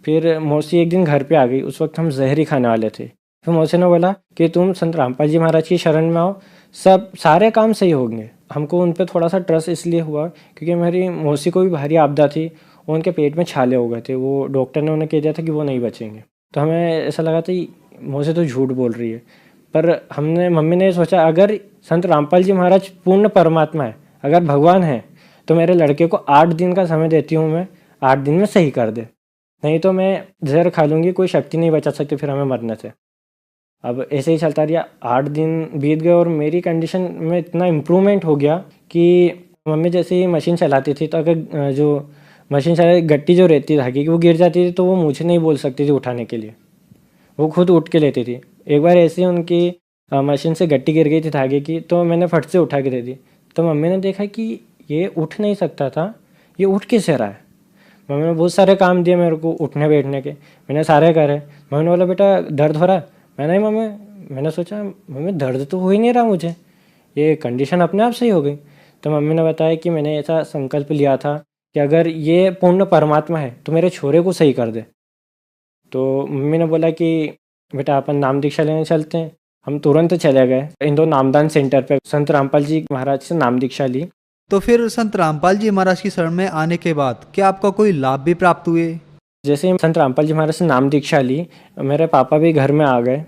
फिर मौसी एक दिन घर पे आ गई, उस वक्त हम जहर ही खाने वाले थे। फिर मौसी ने बोला कि तुम संत रामपाल जी महाराज की शरण में आओ, सब सारे काम सही होंगे। हमको उन पर थोड़ा सा ट्रस्ट इसलिए हुआ क्योंकि मेरी मौसी को भी भारी आपदा थी, उनके पेट में छाले हो गए थे, वो डॉक्टर ने उन्हें कह दिया था कि वो नहीं बचेंगे। तो हमें ऐसा लगा था मौसी तो झूठ बोल रही है, पर मम्मी ने सोचा अगर संत रामपाल जी महाराज पूर्ण परमात्मा है, अगर भगवान है, तो मेरे लड़के को 8 दिन का समय देती हूँ मैं, 8 दिन में सही कर दे, नहीं तो मैं जहर खा लूँगी, कोई शक्ति नहीं बचा सकती फिर हमें मरने से। अब ऐसे ही चलता रहा, 8 दिन बीत गए और मेरी कंडीशन में इतना इम्प्रूवमेंट हो गया कि मम्मी जैसे ही मशीन चलाती थी तो अगर जो मशीन चला गट्टी जो रहती धागे की वो गिर जाती थी तो वो मुझे नहीं बोल सकती थी उठाने के लिए, वो खुद उठ के लेती थी। एक बार ऐसे ही उनकी मशीन से गट्टी गिर गई थी धागे की, तो मैंने फट से उठा के दे दी। तो मम्मी ने देखा कि ये उठ नहीं सकता था, ये उठ कैसे रहा है। मम्मी ने बहुत सारे काम दिए मेरे को उठने बैठने के, मैंने सारे करे। मम्मी ने बोला बेटा दर्द हो रहा है? मैंने सोचा मम्मी दर्द तो हो ही नहीं रहा मुझे, ये कंडीशन अपने आप सही हो गई। तो मम्मी ने बताया कि मैंने ऐसा संकल्प लिया था कि अगर ये पूर्ण परमात्मा है तो मेरे छोरे को सही कर दे। तो मम्मी ने बोला कि बेटा अपन नाम दीक्षा लेने चलते हैं। हम तुरंत चले गए इंदौर नामदान सेंटर पे, संत रामपाल जी महाराज से नाम दीक्षा ली। तो फिर संत रामपाल जी महाराज की शरण में आने के बाद क्या आपका कोई लाभ भी प्राप्त हुए? जैसे ही संत रामपाल जी महाराज से नाम दीक्षा ली, मेरे पापा भी घर में आ गए।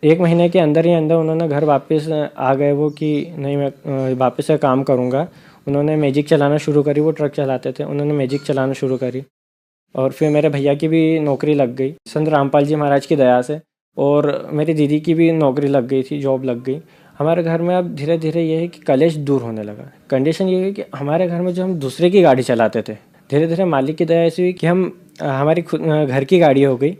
1 महीने के अंदर ही अंदर उन्होंने घर वापस आ गए वो कि नहीं मैं वापस से काम करूँगा। उन्होंने मैजिक चलाना शुरू करी, वो ट्रक चलाते थे, उन्होंने मैजिक चलाना शुरू करी। और फिर मेरे भैया की भी नौकरी लग गई संत रामपाल जी महाराज की दया से, और मेरी दीदी की भी नौकरी लग गई थी, जॉब लग गई। हमारे घर में अब धीरे धीरे ये है कि कलेश दूर होने लगा। कंडीशन ये है कि हमारे घर में जो हम दूसरे की गाड़ी चलाते थे, धीरे धीरे मालिक की दया ऐसी हुई कि हम हमारी खुद घर की गाड़ी हो गई।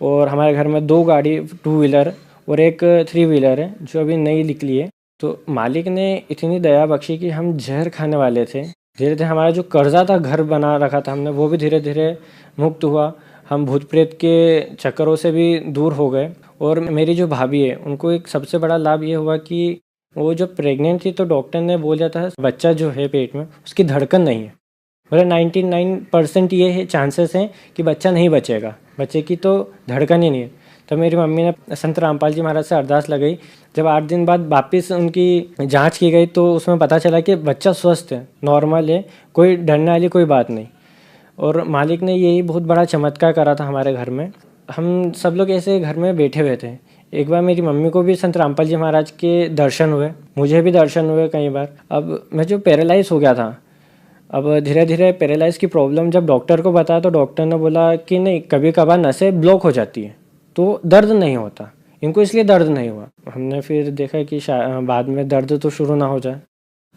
और हमारे घर में 2 गाड़ी 2 व्हीलर और एक 3 व्हीलर है जो अभी नई निकली है। तो मालिक ने इतनी दया बख्शी कि हम जहर खाने वाले थे। धीरे धीरे हमारा जो कर्जा था, घर बना रखा था हमने, वो भी धीरे धीरे मुक्त हुआ। हम भूत प्रेत के चक्करों से भी दूर हो गए। और मेरी जो भाभी है, उनको एक सबसे बड़ा लाभ ये हुआ कि वो जो प्रेग्नेंट थी तो डॉक्टर ने बोला था बच्चा जो है पेट में उसकी धड़कन नहीं है। मतलब 99% ये है चांसेस हैं कि बच्चा नहीं बचेगा, बच्चे की तो धड़कन ही नहीं है। तो मेरी मम्मी ने संत रामपाल जी महाराज से अरदास लगाई। जब 8 दिन बाद वापस उनकी जांच की गई तो उसमें पता चला कि बच्चा स्वस्थ है, नॉर्मल है, कोई डरने वाली कोई बात नहीं। और मालिक ने यही बहुत बड़ा चमत्कार करा था हमारे घर में। हम सब लोग ऐसे घर में बैठे हुए थे। एक बार मेरी मम्मी को भी संत रामपाल जी महाराज के दर्शन हुए, मुझे भी दर्शन हुए कई बार। अब मैं जो पैरालाइज हो गया था, अब धीरे धीरे पैरालाइज की प्रॉब्लम जब डॉक्टर को बताया तो डॉक्टर ने बोला कि नहीं, कभी कभार नसें ब्लॉक हो जाती है तो दर्द नहीं होता, इनको इसलिए दर्द नहीं हुआ। हमने फिर देखा कि बाद में दर्द तो शुरू ना हो जाए,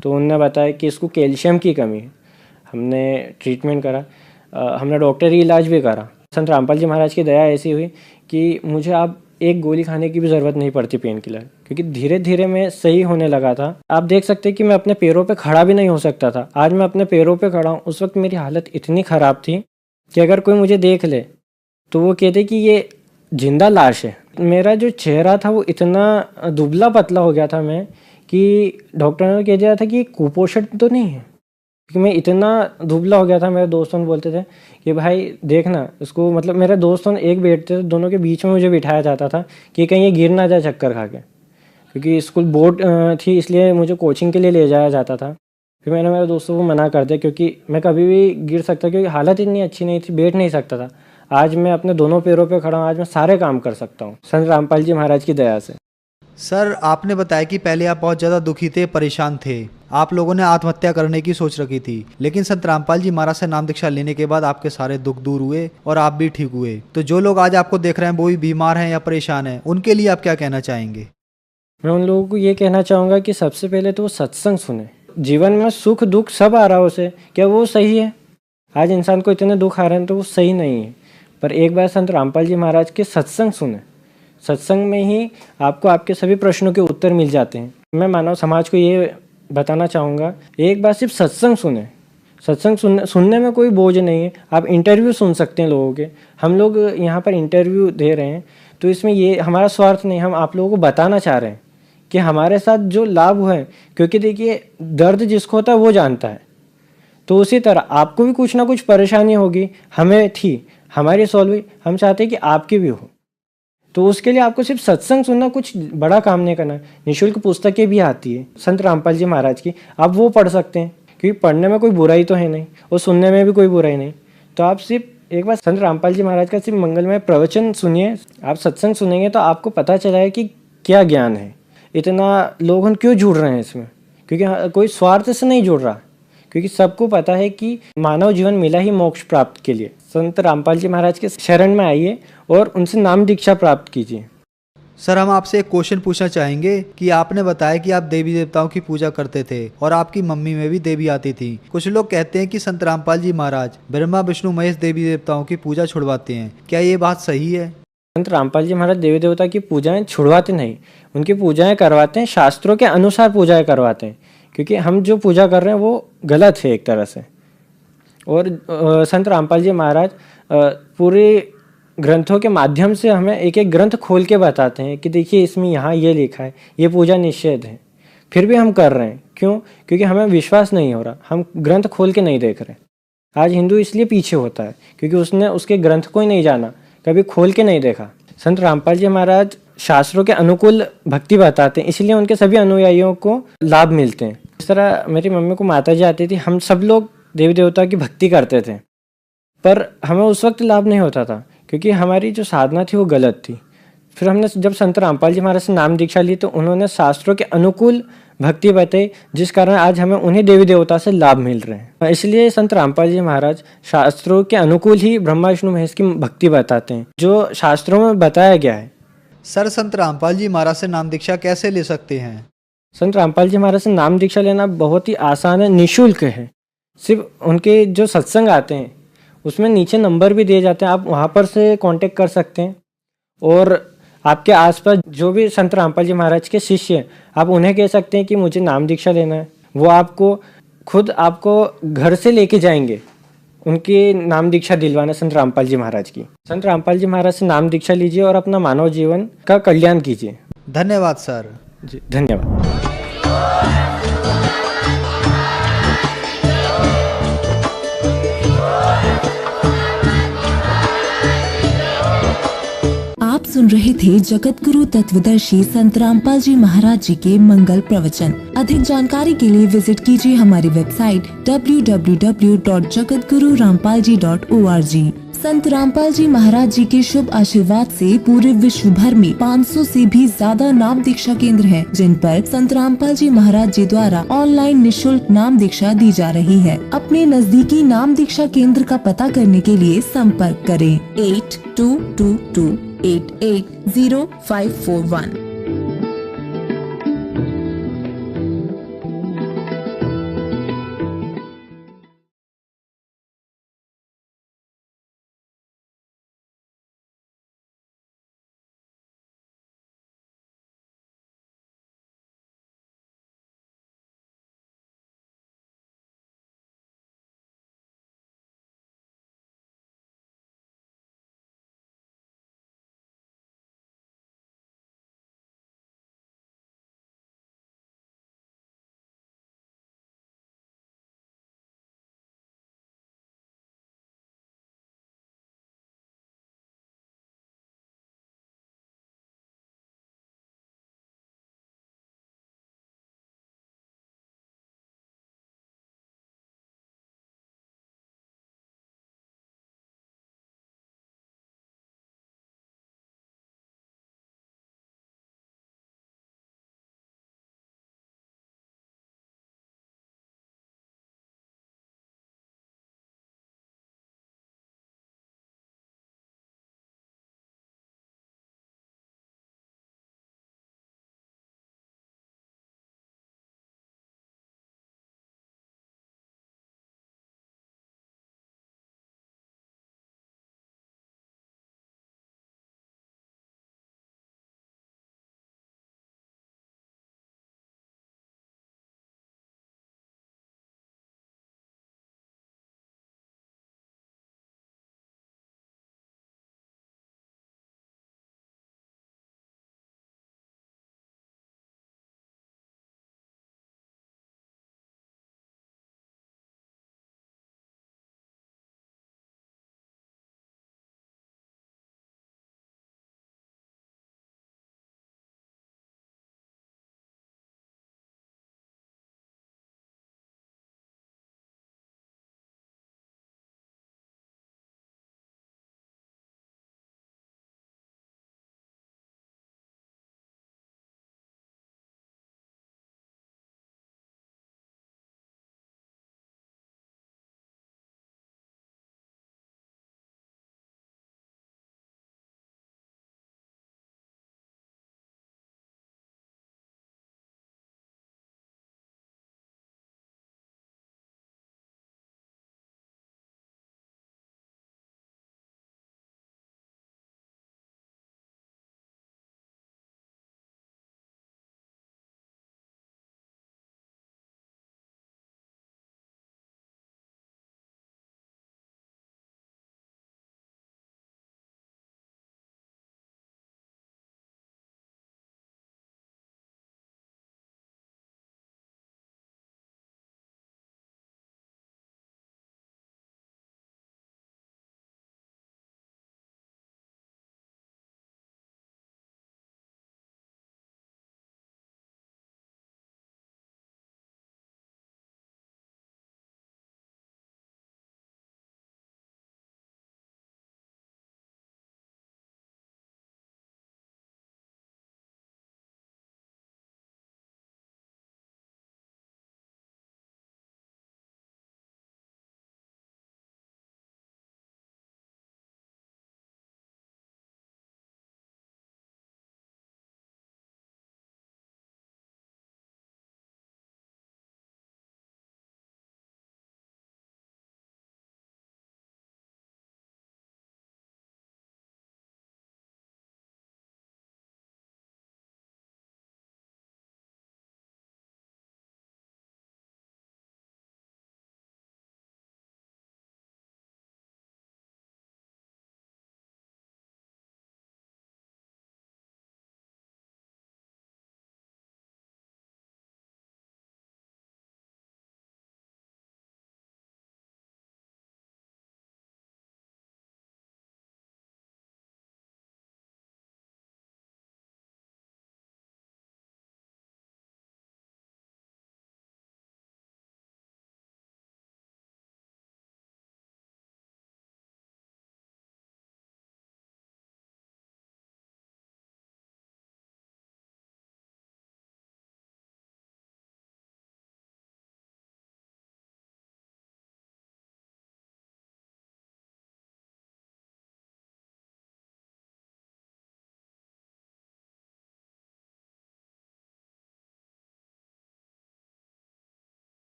तो उन्होंने बताया कि इसको कैल्शियम की कमी है। हमने ट्रीटमेंट करा, हमने डॉक्टरी इलाज भी करा। संत रामपाल जी महाराज की दया ऐसी हुई कि मुझे अब एक गोली खाने की भी ज़रूरत नहीं पड़ती पेन किलर, क्योंकि धीरे धीरे मैं सही होने लगा था। आप देख सकते हैं कि मैं अपने पैरों पे खड़ा भी नहीं हो सकता था। आज मैं अपने पैरों पे खड़ा हूँ। उस वक्त मेरी हालत इतनी ख़राब थी कि अगर कोई मुझे देख ले तो वो कहते कि ये जिंदा लाश है। मेरा जो चेहरा था वो इतना दुबला पतला हो गया था मैं कि डॉक्टर ने कह दिया था कि कुपोषण तो नहीं है, क्योंकि मैं इतना दुबला हो गया था। मेरे दोस्तों ने बोलते थे कि भाई देखना इसको, मतलब मेरे दोस्तों एक बैठते थे, दोनों के बीच में मुझे बिठाया जाता था कि कहीं ये गिर ना जाए चक्कर खा के, क्योंकि स्कूल बोर्ड थी इसलिए मुझे कोचिंग के लिए ले जाया जाता था। फिर मैंने मेरे दोस्तों को मना कर दिया क्योंकि मैं कभी भी गिर सकता, क्योंकि हालत इतनी अच्छी नहीं थी, बैठ नहीं सकता था। आज मैं अपने दोनों पैरों पे खड़ा हूँ, आज मैं सारे काम कर सकता हूँ संत रामपाल जी महाराज की दया से। सर, आपने बताया कि पहले आप बहुत ज़्यादा दुखी थे, परेशान थे, आप लोगों ने आत्महत्या करने की सोच रखी थी, लेकिन संत रामपाल जी महाराज से नाम दीक्षा लेने के बाद आपके सारे दुख दूर हुए और आप भी ठीक हुए। तो जो लोग आज आपको देख रहे हैं वो भी बीमार हैं या परेशान हैं, उनके लिए आप क्या कहना चाहेंगे? मैं उन लोगों को ये कहना चाहूँगा कि सबसे पहले तो वो सत्संग सुने। जीवन में सुख दुख सब आ रहा है उसे, क्या वो सही है? आज इंसान को इतने दुख आ रहे हैं तो वो सही नहीं है, पर एक बार संत रामपाल जी महाराज के सत्संग सुने। सत्संग में ही आपको आपके सभी प्रश्नों के उत्तर मिल जाते हैं। मैं मानव समाज को ये बताना चाहूँगा, एक बार सिर्फ सत्संग सुने। सत्संग सुनने में कोई बोझ नहीं है। आप इंटरव्यू सुन सकते हैं लोगों के। हम लोग यहाँ पर इंटरव्यू दे रहे हैं तो इसमें ये हमारा स्वार्थ नहीं, हम आप लोगों को बताना चाह रहे हैं कि हमारे साथ जो लाभ हुआ है, क्योंकि देखिए दर्द जिसको होता है वो जानता है। तो उसी तरह आपको भी कुछ ना कुछ परेशानी होगी, हमें थी, हमारी सॉल्व हुई, हम चाहते हैं कि आपकी भी हो। तो उसके लिए आपको सिर्फ सत्संग सुनना, कुछ बड़ा काम नहीं करना। निःशुल्क पुस्तकें भी आती है संत रामपाल जी महाराज की, आप वो पढ़ सकते हैं, क्योंकि पढ़ने में कोई बुराई तो है नहीं और सुनने में भी कोई बुराई नहीं। तो आप सिर्फ एक बार संत रामपाल जी महाराज का सिर्फ मंगलमय प्रवचन सुनिए। आप सत्संग सुनेंगे तो आपको पता चला कि क्या ज्ञान है, इतना लोग क्यों जुड़ रहे हैं इसमें, क्योंकि कोई स्वार्थ से नहीं जुड़ रहा, क्योंकि सबको पता है कि मानव जीवन मिला ही मोक्ष प्राप्त के लिए। संत रामपाल जी महाराज के शरण में आइए और उनसे नाम दीक्षा प्राप्त कीजिए। सर, हम आपसे एक क्वेश्चन पूछना चाहेंगे कि आपने बताया कि आप देवी देवताओं की पूजा करते थे और आपकी मम्मी में भी देवी आती थी। कुछ लोग कहते हैं कि संत रामपाल जी महाराज ब्रह्मा विष्णु महेश देवी देवताओं की पूजा छुड़वाते हैं, क्या ये बात सही है? संत रामपाल जी महाराज देवी देवता की पूजाएं छुड़वाते नहीं, उनकी पूजाएं करवाते हैं, शास्त्रों के अनुसार पूजाएं करवाते हैं, क्योंकि हम जो पूजा कर रहे हैं वो गलत है एक तरह से। और संत रामपाल जी महाराज पूरे ग्रंथों के माध्यम से हमें एक एक ग्रंथ खोल के बताते हैं कि देखिए इसमें यहाँ ये लिखा है, ये पूजा निषेध है, फिर भी हम कर रहे हैं। क्यों? क्योंकि हमें विश्वास नहीं हो रहा, हम ग्रंथ खोल के नहीं देख रहे। आज हिंदू इसलिए पीछे होता है क्योंकि उसने उसके ग्रंथ को ही नहीं जाना, कभी खोल के नहीं देखा। संत रामपाल जी महाराज शास्त्रों के अनुकूल भक्ति बताते हैं, इसलिए उनके सभी अनुयायियों को लाभ मिलते हैं। इस तरह मेरी मम्मी को माता जी आती थी, हम सब लोग देवी देवता की भक्ति करते थे, पर हमें उस वक्त लाभ नहीं होता था क्योंकि हमारी जो साधना थी वो गलत थी। फिर हमने जब संत रामपाल जी महाराज से नाम दीक्षा ली तो उन्होंने शास्त्रों के अनुकूल भक्ति बताई, जिस कारण आज हमें उन्हीं देवी देवता से लाभ मिल रहे हैं। इसलिए संत रामपाल जी महाराज शास्त्रों के अनुकूल ही ब्रह्मा विष्णु महेश की भक्ति बताते हैं, जो शास्त्रों में बताया गया है। सर, संत रामपाल जी महाराज से नाम दीक्षा कैसे ले सकते हैं? संत रामपाल जी महाराज से नाम दीक्षा लेना बहुत ही आसान है, निःशुल्क है। सिर्फ उनके जो सत्संग आते हैं उसमें नीचे नंबर भी दिए जाते हैं, आप वहाँ पर से कांटेक्ट कर सकते हैं। और आपके आसपास जो भी संत रामपाल जी महाराज के शिष्य हैं, आप उन्हें कह सकते हैं कि मुझे नाम दीक्षा लेना है, वो आपको घर से लेके जाएंगे उनकी नाम दीक्षा दिलवाना संत रामपाल जी महाराज की। संत रामपाल जी महाराज से नाम दीक्षा लीजिए और अपना मानव जीवन का कल्याण कीजिए। धन्यवाद सर। जी धन्यवाद। आप सुन रहे थे जगत गुरु तत्वदर्शी संत रामपाल जी महाराज जी के मंगल प्रवचन। अधिक जानकारी के लिए विजिट कीजिए हमारी वेबसाइट www.jagatgururampalji.org। संत रामपाल जी महाराज जी के शुभ आशीर्वाद से पूरे विश्व भर में 500 से भी ज्यादा नाम दीक्षा केंद्र हैं, जिन पर संत रामपाल जी महाराज जी द्वारा ऑनलाइन निःशुल्क नाम दीक्षा दी जा रही है। अपने नजदीकी नाम दीक्षा केंद्र का पता करने के लिए संपर्क करें 8222880541।